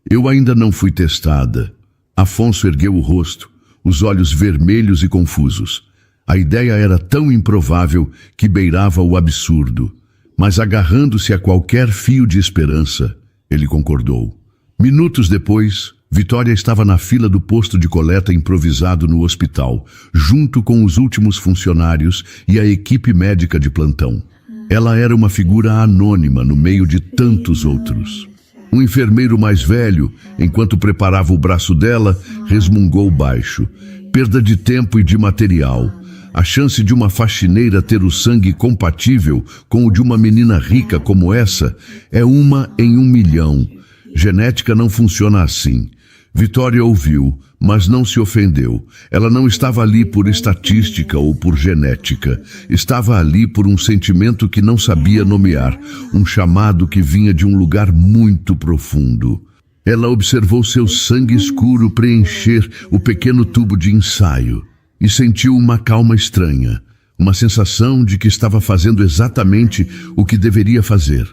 Eu ainda não fui testada. Afonso ergueu o rosto, os olhos vermelhos e confusos. A ideia era tão improvável que beirava o absurdo. Mas agarrando-se a qualquer fio de esperança, ele concordou. Minutos depois, Vitória estava na fila do posto de coleta improvisado no hospital, junto com os últimos funcionários e a equipe médica de plantão. Ela era uma figura anônima no meio de tantos outros. Um enfermeiro mais velho, enquanto preparava o braço dela, resmungou baixo. Perda de tempo e de material. A chance de uma faxineira ter o sangue compatível com o de uma menina rica como essa é 1 em 1 milhão. Genética não funciona assim. Vitória ouviu, mas não se ofendeu. Ela não estava ali por estatística ou por genética. Estava ali por um sentimento que não sabia nomear, um chamado que vinha de um lugar muito profundo. Ela observou seu sangue escuro preencher o pequeno tubo de ensaio e sentiu uma calma estranha, uma sensação de que estava fazendo exatamente o que deveria fazer.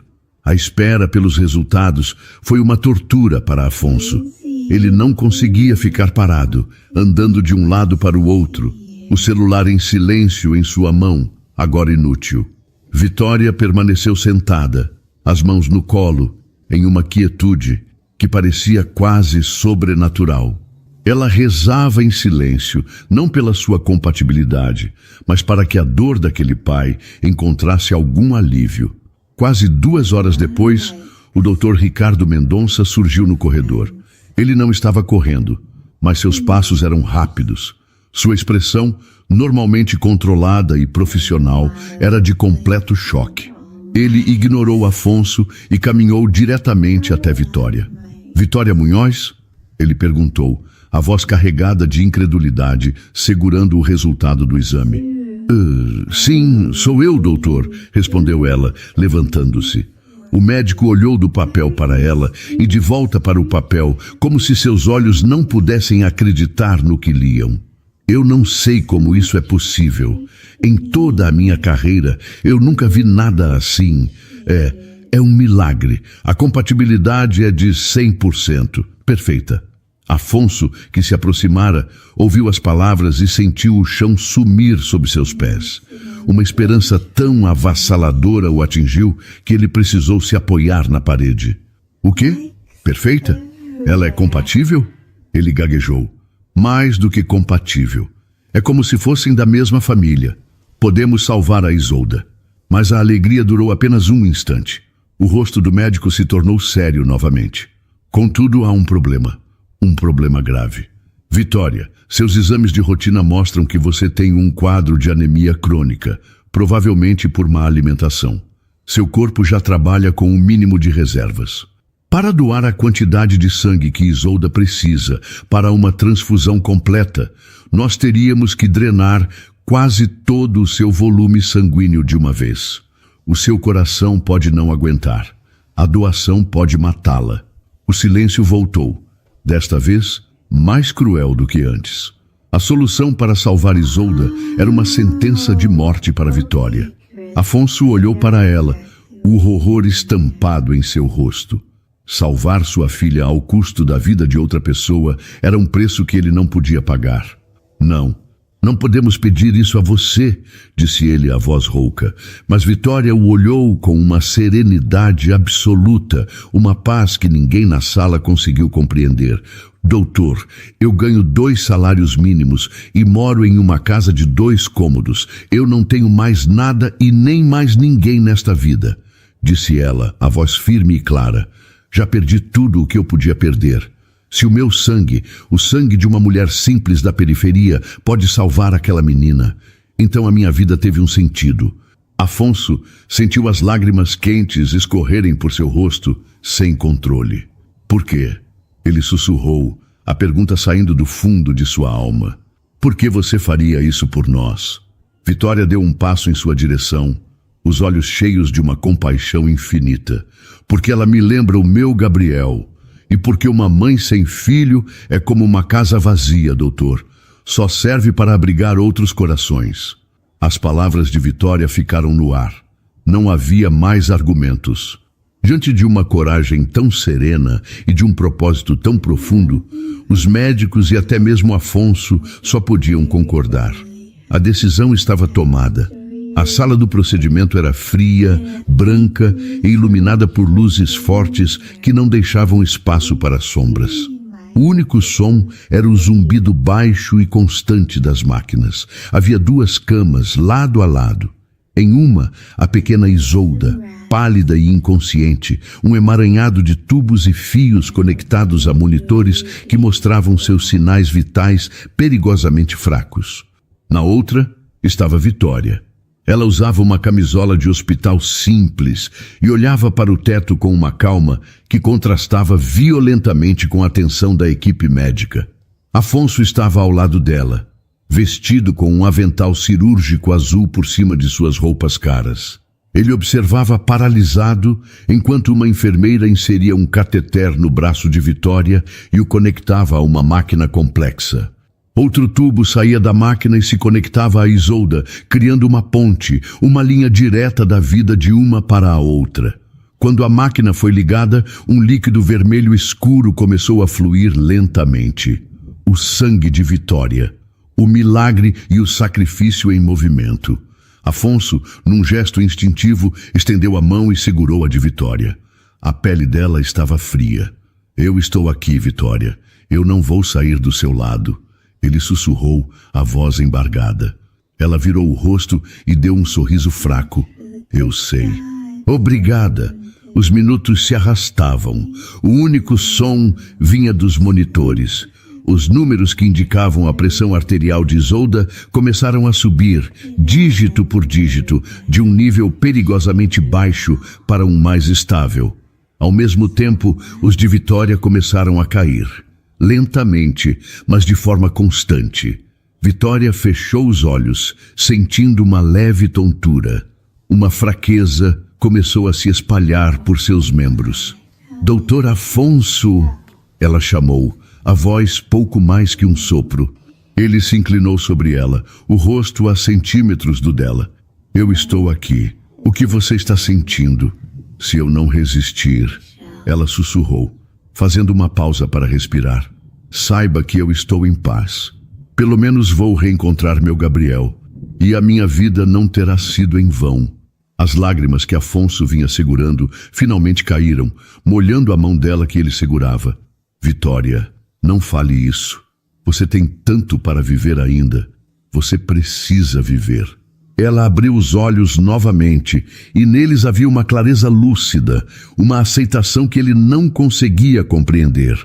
A espera pelos resultados foi uma tortura para Afonso. Ele não conseguia ficar parado, andando de um lado para o outro, o celular em silêncio em sua mão, agora inútil. Vitória permaneceu sentada, as mãos no colo, em uma quietude que parecia quase sobrenatural. Ela rezava em silêncio, não pela sua compatibilidade, mas para que a dor daquele pai encontrasse algum alívio. Quase 2 horas depois, o Dr. Ricardo Mendonça surgiu no corredor. Ele não estava correndo, mas seus passos eram rápidos. Sua expressão, normalmente controlada e profissional, era de completo choque. Ele ignorou Afonso e caminhou diretamente até Vitória. Vitória Munhoz? Ele perguntou, a voz carregada de incredulidade, segurando o resultado do exame. Sim, sou eu, doutor, respondeu ela, levantando-se. O médico olhou do papel para ela e de volta para o papel, como se seus olhos não pudessem acreditar no que liam. Eu não sei como isso é possível. Em toda a minha carreira, eu nunca vi nada assim. É um milagre. A compatibilidade é de 100%. Perfeita. Afonso, que se aproximara, ouviu as palavras e sentiu o chão sumir sob seus pés. Uma esperança tão avassaladora o atingiu que ele precisou se apoiar na parede. O quê? Perfeita? Ela é compatível? Ele gaguejou. Mais do que compatível. É como se fossem da mesma família. Podemos salvar a Isolda. Mas a alegria durou apenas um instante. O rosto do médico se tornou sério novamente. Contudo, há um problema. Um problema grave. Vitória, seus exames de rotina mostram que você tem um quadro de anemia crônica, provavelmente por má alimentação. Seu corpo já trabalha com um mínimo de reservas. Para doar a quantidade de sangue que Isolda precisa para uma transfusão completa, nós teríamos que drenar quase todo o seu volume sanguíneo de uma vez. O seu coração pode não aguentar. A doação pode matá-la. O silêncio voltou. Desta vez, mais cruel do que antes. A solução para salvar Isolda era uma sentença de morte para Vitória. Afonso olhou para ela, o horror estampado em seu rosto. Salvar sua filha ao custo da vida de outra pessoa era um preço que ele não podia pagar. Não podemos pedir isso a você, disse ele a voz rouca. Mas Vitória o olhou com uma serenidade absoluta, uma paz que ninguém na sala conseguiu compreender. Doutor, eu ganho 2 salários mínimos e moro em uma casa de 2 cômodos. Eu não tenho mais nada e nem mais ninguém nesta vida, disse ela, a voz firme e clara. Já perdi tudo o que eu podia perder. Se o meu sangue, o sangue de uma mulher simples da periferia, pode salvar aquela menina, então a minha vida teve um sentido. Afonso sentiu as lágrimas quentes escorrerem por seu rosto sem controle. Por quê? Ele sussurrou, a pergunta saindo do fundo de sua alma. Por que você faria isso por nós? Vitória deu um passo em sua direção, os olhos cheios de uma compaixão infinita. Porque ela me lembra o meu Gabriel. E porque uma mãe sem filho é como uma casa vazia, doutor. Só serve para abrigar outros corações. As palavras de Vitória ficaram no ar. Não havia mais argumentos. Diante de uma coragem tão serena e de um propósito tão profundo, os médicos e até mesmo Afonso só podiam concordar. A decisão estava tomada. A sala do procedimento era fria, branca e iluminada por luzes fortes que não deixavam espaço para sombras. O único som era o zumbido baixo e constante das máquinas. Havia 2 camas, lado a lado. Em uma, a pequena Isolda, pálida e inconsciente, um emaranhado de tubos e fios conectados a monitores que mostravam seus sinais vitais perigosamente fracos. Na outra, estava Vitória. Ela usava uma camisola de hospital simples e olhava para o teto com uma calma que contrastava violentamente com a tensão da equipe médica. Afonso estava ao lado dela, vestido com um avental cirúrgico azul por cima de suas roupas caras. Ele observava paralisado enquanto uma enfermeira inseria um cateter no braço de Vitória e o conectava a uma máquina complexa. Outro tubo saía da máquina e se conectava à Isolda, criando uma ponte, uma linha direta da vida de uma para a outra. Quando a máquina foi ligada, um líquido vermelho escuro começou a fluir lentamente. O sangue de Vitória. O milagre e o sacrifício em movimento. Afonso, num gesto instintivo, estendeu a mão e segurou a de Vitória. A pele dela estava fria. Eu estou aqui, Vitória. Eu não vou sair do seu lado. Ele sussurrou, a voz embargada. Ela virou o rosto e deu um sorriso fraco. Eu sei. Obrigada. Os minutos se arrastavam. O único som vinha dos monitores. Os números que indicavam a pressão arterial de Isolda começaram a subir, dígito por dígito, de um nível perigosamente baixo para um mais estável. Ao mesmo tempo, os de Vitória começaram a cair. Lentamente, mas de forma constante. Vitória fechou os olhos, sentindo uma leve tontura. Uma fraqueza começou a se espalhar por seus membros. Doutor Afonso, ela chamou, a voz pouco mais que um sopro. Ele se inclinou sobre ela, o rosto a centímetros do dela. Eu estou aqui. O que você está sentindo? Se eu não resistir, ela sussurrou, fazendo uma pausa para respirar. Saiba que eu estou em paz. Pelo menos vou reencontrar meu Gabriel. E a minha vida não terá sido em vão. As lágrimas que Afonso vinha segurando finalmente caíram, molhando a mão dela que ele segurava. Vitória, não fale isso. Você tem tanto para viver ainda. Você precisa viver. Ela abriu os olhos novamente e neles havia uma clareza lúcida, uma aceitação que ele não conseguia compreender.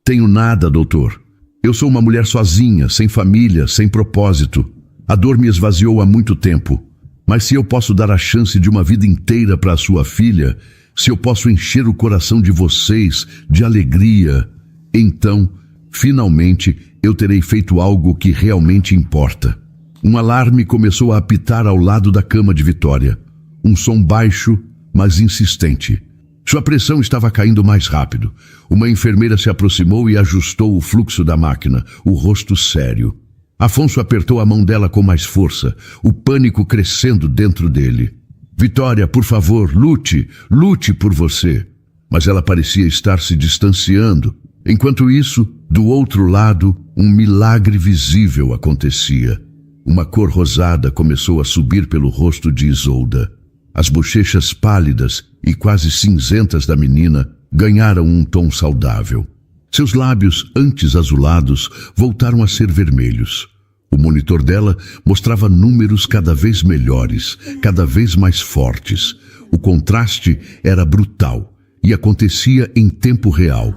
Tenho nada, doutor. Eu sou uma mulher sozinha, sem família, sem propósito. A dor me esvaziou há muito tempo. Mas se eu posso dar a chance de uma vida inteira para a sua filha, se eu posso encher o coração de vocês de alegria, então, finalmente, eu terei feito algo que realmente importa. Um alarme começou a apitar ao lado da cama de Vitória. Um som baixo, mas insistente. Sua pressão estava caindo mais rápido. Uma enfermeira se aproximou e ajustou o fluxo da máquina, o rosto sério. Afonso apertou a mão dela com mais força, o pânico crescendo dentro dele. Vitória, por favor, lute por você. Mas ela parecia estar se distanciando. Enquanto isso, do outro lado, um milagre visível acontecia. Uma cor rosada começou a subir pelo rosto de Isolda. As bochechas pálidas e quase cinzentas da menina ganharam um tom saudável. Seus lábios, antes azulados, voltaram a ser vermelhos. O monitor dela mostrava números cada vez melhores, cada vez mais fortes. O contraste era brutal e acontecia em tempo real.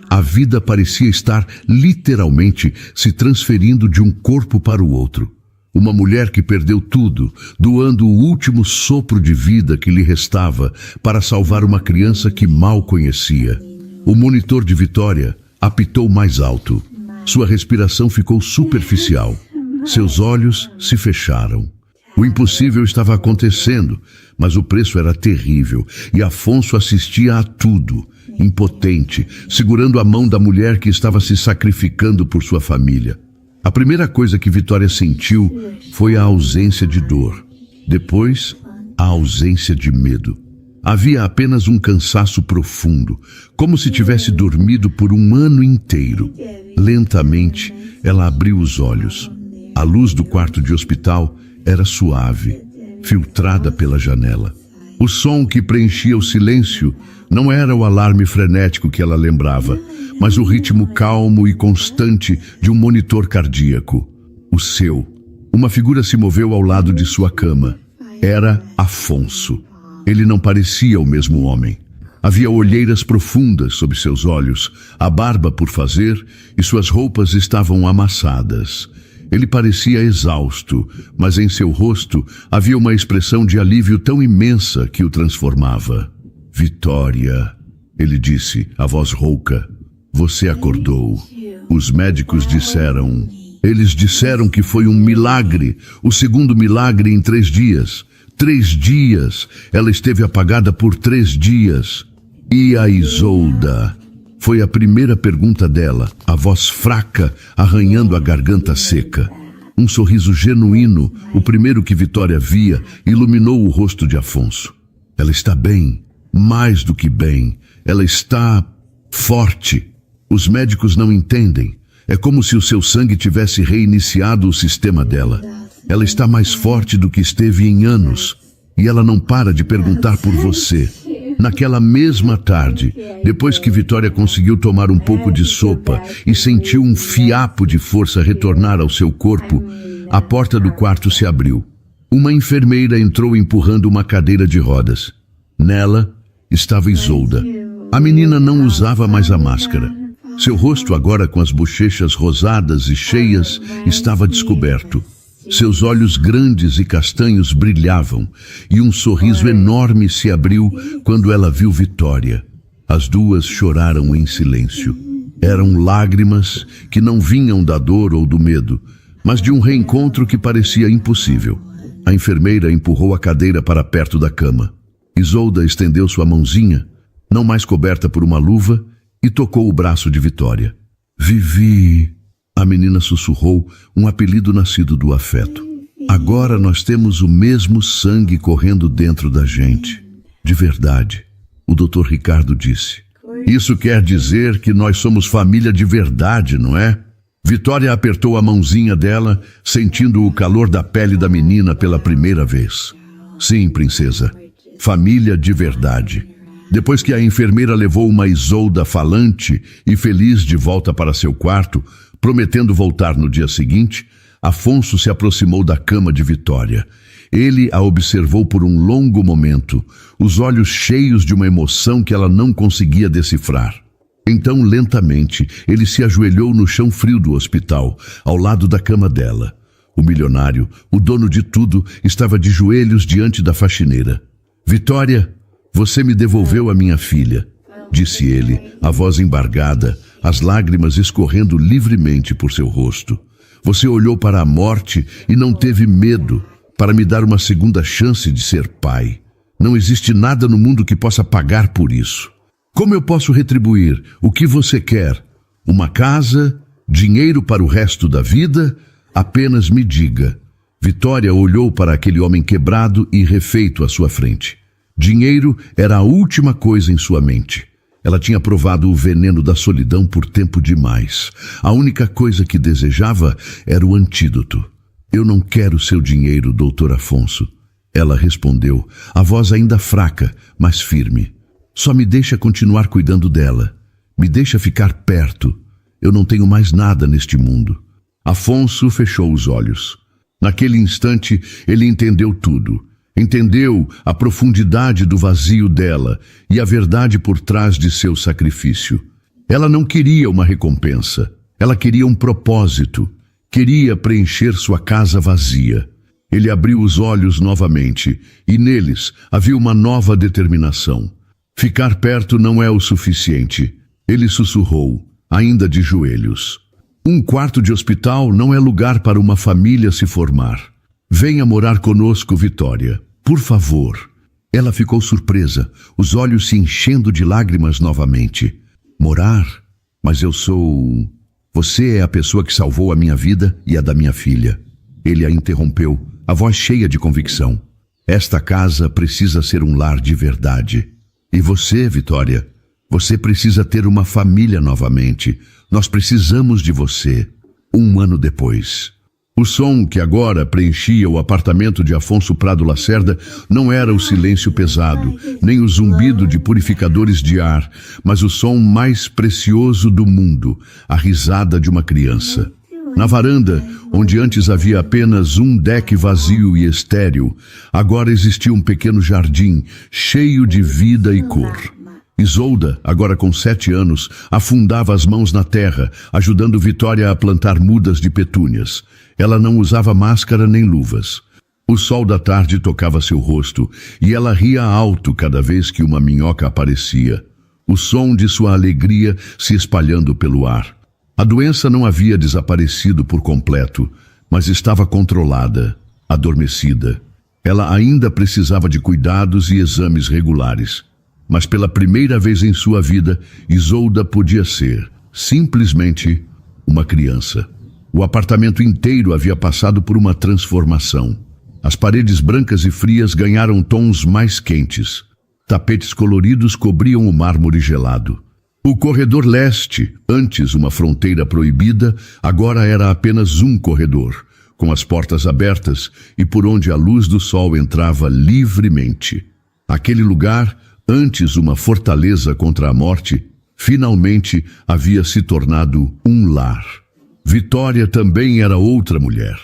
A vida parecia estar literalmente se transferindo de um corpo para o outro. Uma mulher que perdeu tudo, doando o último sopro de vida que lhe restava para salvar uma criança que mal conhecia. O monitor de Vitória apitou mais alto. Sua respiração ficou superficial. Seus olhos se fecharam. O impossível estava acontecendo, mas o preço era terrível e Afonso assistia a tudo, impotente, segurando a mão da mulher que estava se sacrificando por sua família. A primeira coisa que Vitória sentiu foi a ausência de dor. Depois, a ausência de medo. Havia apenas um cansaço profundo, como se tivesse dormido por um ano inteiro. Lentamente, ela abriu os olhos. A luz do quarto de hospital era suave, filtrada pela janela. O som que preenchia o silêncio não era o alarme frenético que ela lembrava, mas o ritmo calmo e constante de um monitor cardíaco. O seu. Uma figura se moveu ao lado de sua cama. Era Afonso. Ele não parecia o mesmo homem. Havia olheiras profundas sob seus olhos, a barba por fazer e suas roupas estavam amassadas. Ele parecia exausto, mas em seu rosto havia uma expressão de alívio tão imensa que o transformava. Vitória, ele disse, a voz rouca, você acordou. Os médicos disseram. Eles disseram que foi um milagre, o segundo milagre em 3 dias. 3 dias. Ela esteve apagada por 3 dias. E a Isolda? Foi a primeira pergunta dela, a voz fraca, arranhando a garganta seca. Um sorriso genuíno, o primeiro que Vitória via, iluminou o rosto de Afonso. Ela está bem, mais do que bem. Ela está forte. Os médicos não entendem. É como se o seu sangue tivesse reiniciado o sistema dela. Ela está mais forte do que esteve em anos. E ela não para de perguntar por você. Naquela mesma tarde, depois que Vitória conseguiu tomar um pouco de sopa e sentiu um fiapo de força retornar ao seu corpo, a porta do quarto se abriu. Uma enfermeira entrou empurrando uma cadeira de rodas. Nela estava Isolda. A menina não usava mais a máscara. Seu rosto, agora com as bochechas rosadas e cheias, estava descoberto. Seus olhos grandes e castanhos brilhavam, e um sorriso enorme se abriu quando ela viu Vitória. As duas choraram em silêncio. Eram lágrimas que não vinham da dor ou do medo, mas de um reencontro que parecia impossível. A enfermeira empurrou a cadeira para perto da cama. Isolda estendeu sua mãozinha, não mais coberta por uma luva, e tocou o braço de Vitória. Vivi. A menina sussurrou, um apelido nascido do afeto. Agora nós temos o mesmo sangue correndo dentro da gente. De verdade, o Dr. Ricardo disse. Isso quer dizer que nós somos família de verdade, não é? Vitória apertou a mãozinha dela, sentindo o calor da pele da menina pela primeira vez. Sim, princesa, família de verdade. Depois que a enfermeira levou uma Isolda falante e feliz de volta para seu quarto, prometendo voltar no dia seguinte, Afonso se aproximou da cama de Vitória. Ele a observou por um longo momento, os olhos cheios de uma emoção que ela não conseguia decifrar. Então, lentamente, ele se ajoelhou no chão frio do hospital, ao lado da cama dela. O milionário, o dono de tudo, estava de joelhos diante da faxineira. Vitória, você me devolveu a minha filha, disse ele, a voz embargada, as lágrimas escorrendo livremente por seu rosto. Você olhou para a morte e não teve medo para me dar uma segunda chance de ser pai. Não existe nada no mundo que possa pagar por isso. Como eu posso retribuir o que você quer? Uma casa? Dinheiro para o resto da vida? Apenas me diga. Vitória olhou para aquele homem quebrado e refeito à sua frente. Dinheiro era a última coisa em sua mente. Ela tinha provado o veneno da solidão por tempo demais. A única coisa que desejava era o antídoto. Eu não quero seu dinheiro, Dr. Afonso. Ela respondeu, a voz ainda fraca, mas firme. Só me deixa continuar cuidando dela. Me deixa ficar perto. Eu não tenho mais nada neste mundo. Afonso fechou os olhos. Naquele instante, ele entendeu tudo. Entendeu a profundidade do vazio dela e a verdade por trás de seu sacrifício. Ela não queria uma recompensa. Ela queria um propósito. Queria preencher sua casa vazia. Ele abriu os olhos novamente, e neles havia uma nova determinação. Ficar perto não é o suficiente. Ele sussurrou, ainda de joelhos. Um quarto de hospital não é lugar para uma família se formar. Venha morar conosco, Vitória. Por favor. Ela ficou surpresa, os olhos se enchendo de lágrimas novamente. Morar? Mas eu sou... Você é a pessoa que salvou a minha vida e a da minha filha. Ele a interrompeu, a voz cheia de convicção. Esta casa precisa ser um lar de verdade. E você, Vitória? Você precisa ter uma família novamente. Nós precisamos de você. 1 ano depois. O som que agora preenchia o apartamento de Afonso Prado Lacerda não era o silêncio pesado, nem o zumbido de purificadores de ar, mas o som mais precioso do mundo, a risada de uma criança. Na varanda, onde antes havia apenas um deck vazio e estéril, agora existia um pequeno jardim, cheio de vida e cor. Isolda, agora com 7 anos, afundava as mãos na terra, ajudando Vitória a plantar mudas de petúnias. Ela não usava máscara nem luvas. O sol da tarde tocava seu rosto, e ela ria alto cada vez que uma minhoca aparecia. O som de sua alegria se espalhando pelo ar. A doença não havia desaparecido por completo, mas estava controlada, adormecida. Ela ainda precisava de cuidados e exames regulares. Mas pela primeira vez em sua vida, Isolda podia ser, simplesmente, uma criança. O apartamento inteiro havia passado por uma transformação. As paredes brancas e frias ganharam tons mais quentes. Tapetes coloridos cobriam o mármore gelado. O corredor leste, antes uma fronteira proibida, agora era apenas um corredor, com as portas abertas e por onde a luz do sol entrava livremente. Aquele lugar, antes uma fortaleza contra a morte, finalmente havia se tornado um lar. Vitória também era outra mulher.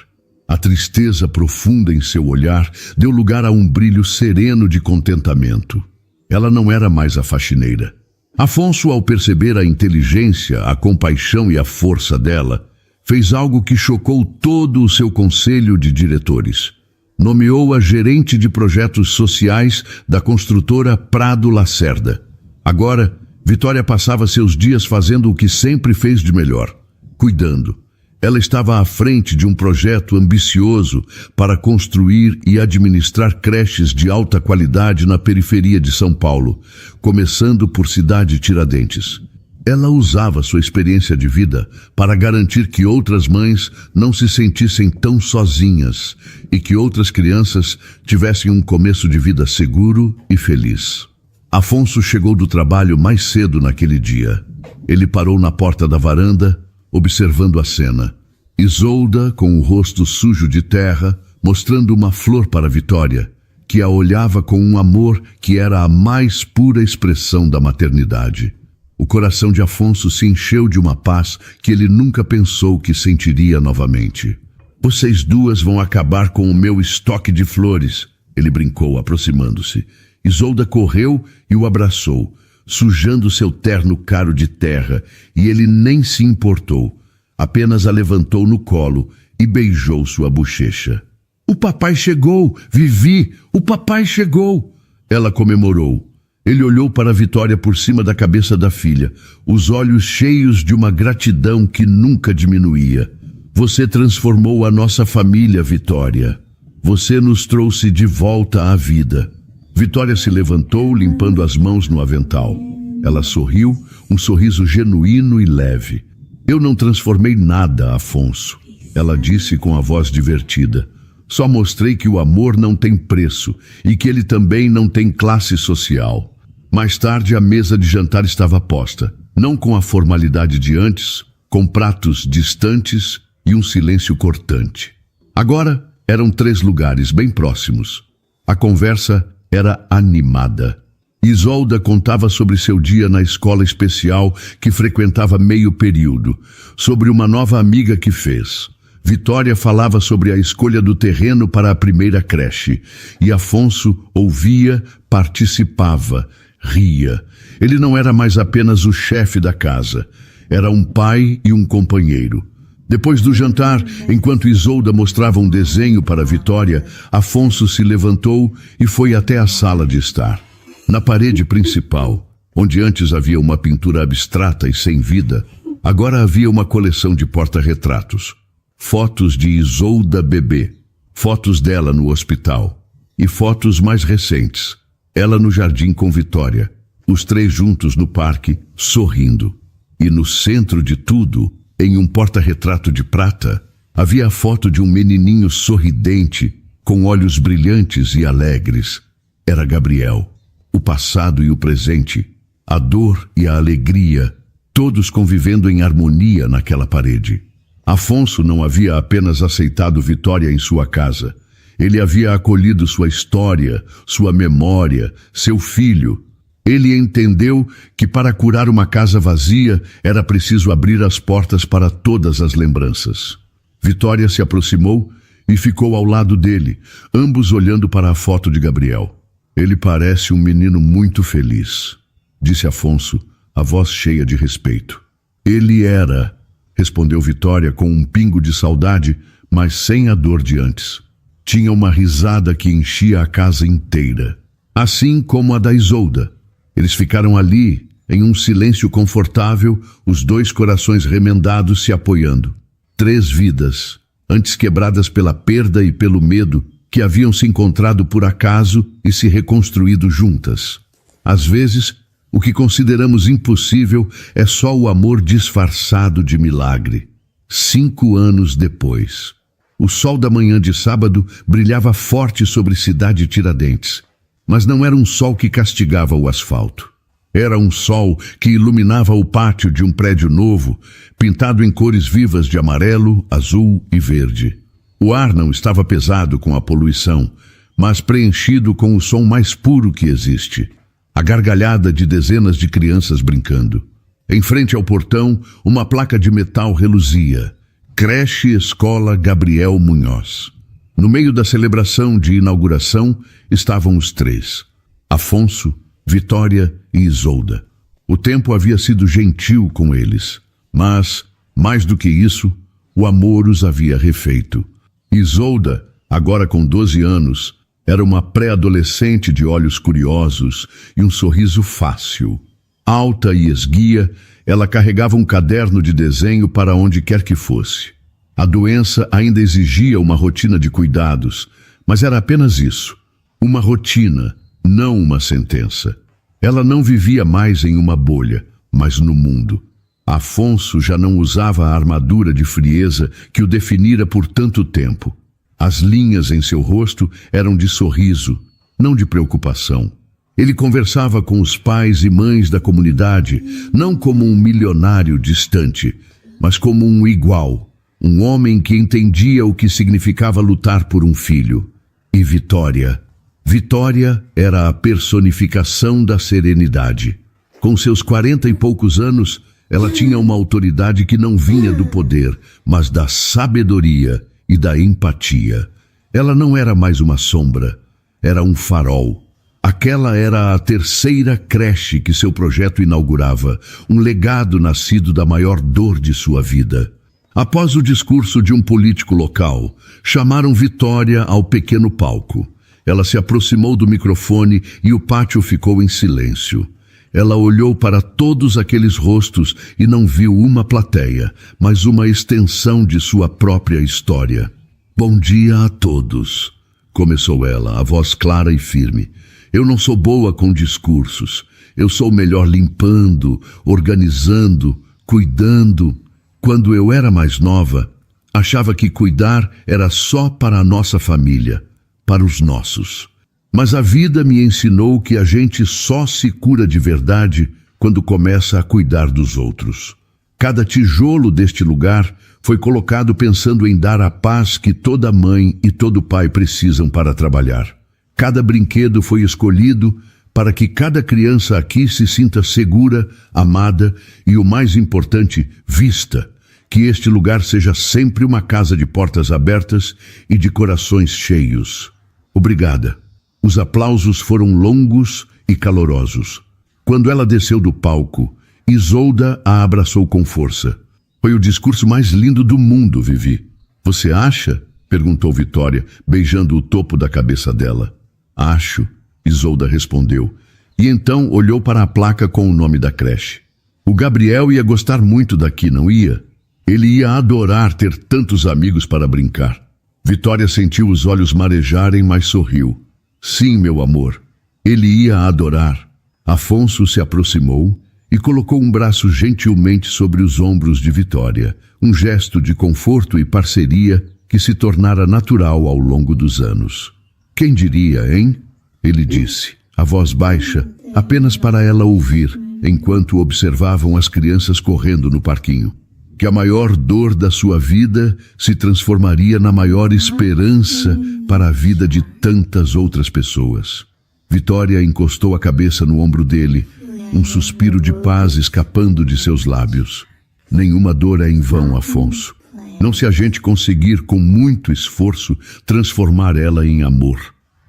A tristeza profunda em seu olhar deu lugar a um brilho sereno de contentamento. Ela não era mais a faxineira. Afonso, ao perceber a inteligência, a compaixão e a força dela, fez algo que chocou todo o seu conselho de diretores. Nomeou-a gerente de projetos sociais da construtora Prado Lacerda. Agora, Vitória passava seus dias fazendo o que sempre fez de melhor, cuidando. Ela estava à frente de um projeto ambicioso para construir e administrar creches de alta qualidade na periferia de São Paulo, começando por Cidade Tiradentes. Ela usava sua experiência de vida para garantir que outras mães não se sentissem tão sozinhas e que outras crianças tivessem um começo de vida seguro e feliz. Afonso chegou do trabalho mais cedo naquele dia. Ele parou na porta da varanda, observando a cena. Isolda, com o rosto sujo de terra, mostrando uma flor para Vitória, que a olhava com um amor que era a mais pura expressão da maternidade. O coração de Afonso se encheu de uma paz que ele nunca pensou que sentiria novamente. Vocês duas vão acabar com o meu estoque de flores, ele brincou, aproximando-se. Isolda correu e o abraçou, sujando seu terno caro de terra, e ele nem se importou. Apenas a levantou no colo e beijou sua bochecha. O papai chegou, Vivi! O papai chegou! Ela comemorou. Ele olhou para a Vitória por cima da cabeça da filha, os olhos cheios de uma gratidão que nunca diminuía. Você transformou a nossa família, Vitória. Você nos trouxe de volta à vida. Vitória se levantou, limpando as mãos no avental. Ela sorriu, um sorriso genuíno e leve. Eu não transformei nada, Afonso, ela disse com a voz divertida. Só mostrei que o amor não tem preço e que ele também não tem classe social. Mais tarde, a mesa de jantar estava posta, não com a formalidade de antes, com pratos distantes e um silêncio cortante. Agora, eram 3 lugares bem próximos. A conversa era animada. Isolda contava sobre seu dia na escola especial que frequentava meio período, sobre uma nova amiga que fez. Vitória falava sobre a escolha do terreno para a primeira creche, e Afonso ouvia, participava, ria. Ele não era mais apenas o chefe da casa, era um pai e um companheiro. Depois do jantar, enquanto Isolda mostrava um desenho para Vitória, Afonso se levantou e foi até a sala de estar. Na parede principal, onde antes havia uma pintura abstrata e sem vida, agora havia uma coleção de porta-retratos. Fotos de Isolda bebê, fotos dela no hospital e fotos mais recentes. Ela no jardim com Vitória, os três juntos no parque, sorrindo. E no centro de tudo, em um porta-retrato de prata, havia a foto de um menininho sorridente, com olhos brilhantes e alegres. Era Gabriel. O passado e o presente, a dor e a alegria, todos convivendo em harmonia naquela parede. Afonso não havia apenas aceitado Vitória em sua casa. Ele havia acolhido sua história, sua memória, seu filho. Ele entendeu que para curar uma casa vazia era preciso abrir as portas para todas as lembranças. Vitória se aproximou e ficou ao lado dele, ambos olhando para a foto de Gabriel. Ele parece um menino muito feliz, disse Afonso, a voz cheia de respeito. Ele era, respondeu Vitória com um pingo de saudade, mas sem a dor de antes. Tinha uma risada que enchia a casa inteira, assim como a da Isolda. Eles ficaram ali, em um silêncio confortável, os dois corações remendados se apoiando. 3 vidas, antes quebradas pela perda e pelo medo, que haviam se encontrado por acaso e se reconstruído juntas. Às vezes, o que consideramos impossível é só o amor disfarçado de milagre. 5 anos depois. O sol da manhã de sábado brilhava forte sobre Cidade Tiradentes. Mas não era um sol que castigava o asfalto. Era um sol que iluminava o pátio de um prédio novo, pintado em cores vivas de amarelo, azul e verde. O ar não estava pesado com a poluição, mas preenchido com o som mais puro que existe. A gargalhada de dezenas de crianças brincando. Em frente ao portão, uma placa de metal reluzia. Creche Escola Gabriel Munhoz. No meio da celebração de inauguração estavam os 3. Afonso, Vitória e Isolda. O tempo havia sido gentil com eles, mas, mais do que isso, o amor os havia refeito. Isolda, agora com 12 anos, era uma pré-adolescente de olhos curiosos e um sorriso fácil. Alta e esguia, ela carregava um caderno de desenho para onde quer que fosse. A doença ainda exigia uma rotina de cuidados, mas era apenas isso. Uma rotina, não uma sentença. Ela não vivia mais em uma bolha, mas no mundo. Afonso já não usava a armadura de frieza que o definira por tanto tempo. As linhas em seu rosto eram de sorriso, não de preocupação. Ele conversava com os pais e mães da comunidade, não como um milionário distante, mas como um igual, um homem que entendia o que significava lutar por um filho. E Vitória. Vitória era a personificação da serenidade. Com seus 40 e poucos anos, ela tinha uma autoridade que não vinha do poder, mas da sabedoria e da empatia. Ela não era mais uma sombra, era um farol. Aquela era a 3ª creche que seu projeto inaugurava, um legado nascido da maior dor de sua vida. Após o discurso de um político local, chamaram Vitória ao pequeno palco. Ela se aproximou do microfone e o pátio ficou em silêncio. Ela olhou para todos aqueles rostos e não viu uma plateia, mas uma extensão de sua própria história. Bom dia a todos, começou ela, a voz clara e firme. Eu não sou boa com discursos. Eu sou melhor limpando, organizando, cuidando. Quando eu era mais nova, achava que cuidar era só para a nossa família, para os nossos. Mas a vida me ensinou que a gente só se cura de verdade quando começa a cuidar dos outros. Cada tijolo deste lugar foi colocado pensando em dar a paz que toda mãe e todo pai precisam para trabalhar. Cada brinquedo foi escolhido para que cada criança aqui se sinta segura, amada e, o mais importante, vista. Que este lugar seja sempre uma casa de portas abertas e de corações cheios. Obrigada. Os aplausos foram longos e calorosos. Quando ela desceu do palco, Isolda a abraçou com força. Foi o discurso mais lindo do mundo, Vivi. Você acha? Perguntou Vitória, beijando o topo da cabeça dela. Acho, Isolda respondeu. E então olhou para a placa com o nome da creche. O Gabriel ia gostar muito daqui, não ia? Ele ia adorar ter tantos amigos para brincar. Vitória sentiu os olhos marejarem, mas sorriu. Sim, meu amor, ele ia adorar. Afonso se aproximou e colocou um braço gentilmente sobre os ombros de Vitória, um gesto de conforto e parceria que se tornara natural ao longo dos anos. Quem diria, hein? Ele disse, a voz baixa, apenas para ela ouvir, enquanto observavam as crianças correndo no parquinho. Que a maior dor da sua vida se transformaria na maior esperança para a vida de tantas outras pessoas. Vitória encostou a cabeça no ombro dele, um suspiro de paz escapando de seus lábios. Nenhuma dor é em vão, Afonso. Não se a gente conseguir, com muito esforço, transformar ela em amor.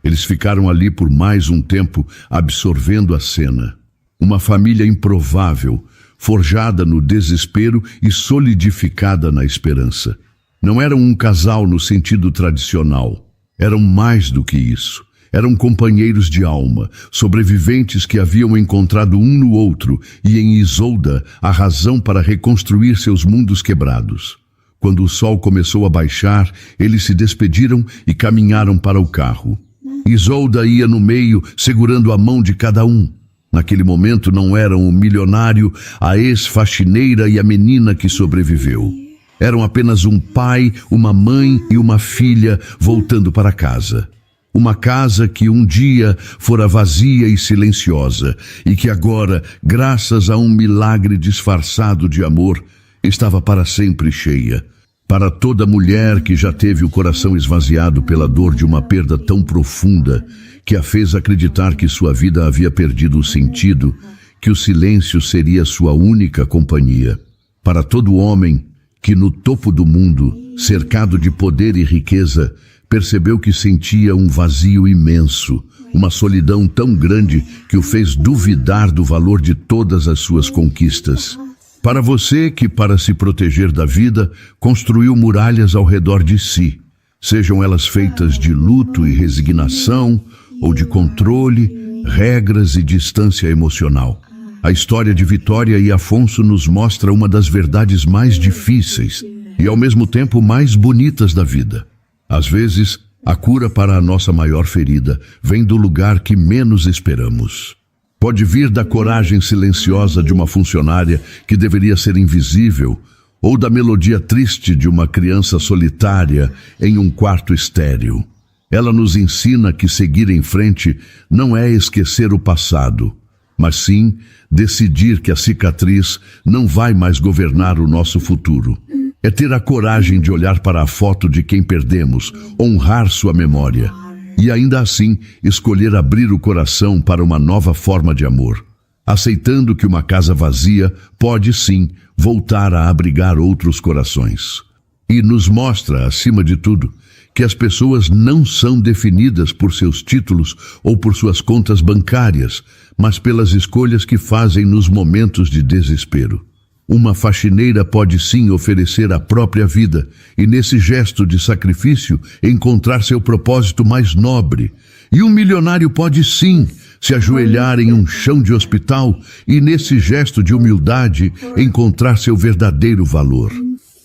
Eles ficaram ali por mais um tempo, absorvendo a cena. Uma família improvável, forjada no desespero e solidificada na esperança. Não eram um casal no sentido tradicional. Eram mais do que isso. Eram companheiros de alma, sobreviventes que haviam encontrado um no outro e em Isolda a razão para reconstruir seus mundos quebrados. Quando o sol começou a baixar, eles se despediram e caminharam para o carro. Isolda ia no meio, segurando a mão de cada um. Naquele momento não eram o milionário, a ex-faxineira e a menina que sobreviveu. Eram apenas um pai, uma mãe e uma filha voltando para casa. Uma casa que um dia fora vazia e silenciosa e que agora, graças a um milagre disfarçado de amor, estava para sempre cheia. Para toda mulher que já teve o coração esvaziado pela dor de uma perda tão profunda que a fez acreditar que sua vida havia perdido o sentido, que o silêncio seria sua única companhia. Para todo homem que no topo do mundo, cercado de poder e riqueza, percebeu que sentia um vazio imenso, uma solidão tão grande que o fez duvidar do valor de todas as suas conquistas. Para você que, para se proteger da vida, construiu muralhas ao redor de si, sejam elas feitas de luto e resignação, ou de controle, regras e distância emocional. A história de Vitória e Afonso nos mostra uma das verdades mais difíceis e, ao mesmo tempo, mais bonitas da vida. Às vezes, a cura para a nossa maior ferida vem do lugar que menos esperamos. Pode vir da coragem silenciosa de uma funcionária que deveria ser invisível, ou da melodia triste de uma criança solitária em um quarto estéril. Ela nos ensina que seguir em frente não é esquecer o passado, mas sim decidir que a cicatriz não vai mais governar o nosso futuro. É ter a coragem de olhar para a foto de quem perdemos, honrar sua memória e ainda assim escolher abrir o coração para uma nova forma de amor, aceitando que uma casa vazia pode sim voltar a abrigar outros corações. E nos mostra, acima de tudo, que as pessoas não são definidas por seus títulos ou por suas contas bancárias, mas pelas escolhas que fazem nos momentos de desespero. Uma faxineira pode sim oferecer a própria vida e nesse gesto de sacrifício encontrar seu propósito mais nobre. E um milionário pode sim se ajoelhar em um chão de hospital e nesse gesto de humildade encontrar seu verdadeiro valor.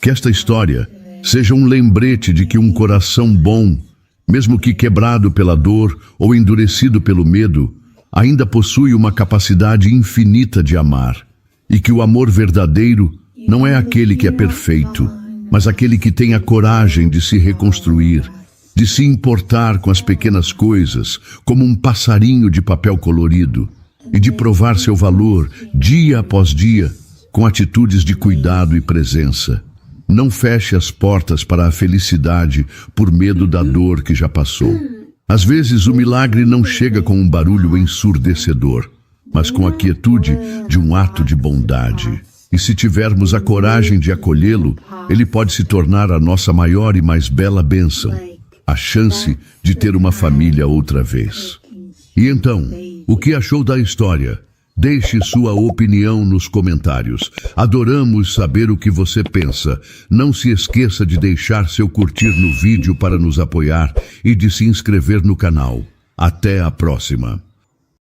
Que esta história seja um lembrete de que um coração bom, mesmo que quebrado pela dor ou endurecido pelo medo, ainda possui uma capacidade infinita de amar. E que o amor verdadeiro não é aquele que é perfeito, mas aquele que tem a coragem de se reconstruir, de se importar com as pequenas coisas, como um passarinho de papel colorido, e de provar seu valor, dia após dia, com atitudes de cuidado e presença. Não feche as portas para a felicidade por medo da dor que já passou. Às vezes o milagre não chega com um barulho ensurdecedor, mas com a quietude de um ato de bondade. E se tivermos a coragem de acolhê-lo, ele pode se tornar a nossa maior e mais bela bênção, a chance de ter uma família outra vez. E então, o que achou da história? Deixe sua opinião nos comentários. Adoramos saber o que você pensa. Não se esqueça de deixar seu curtir no vídeo para nos apoiar e de se inscrever no canal. Até a próxima.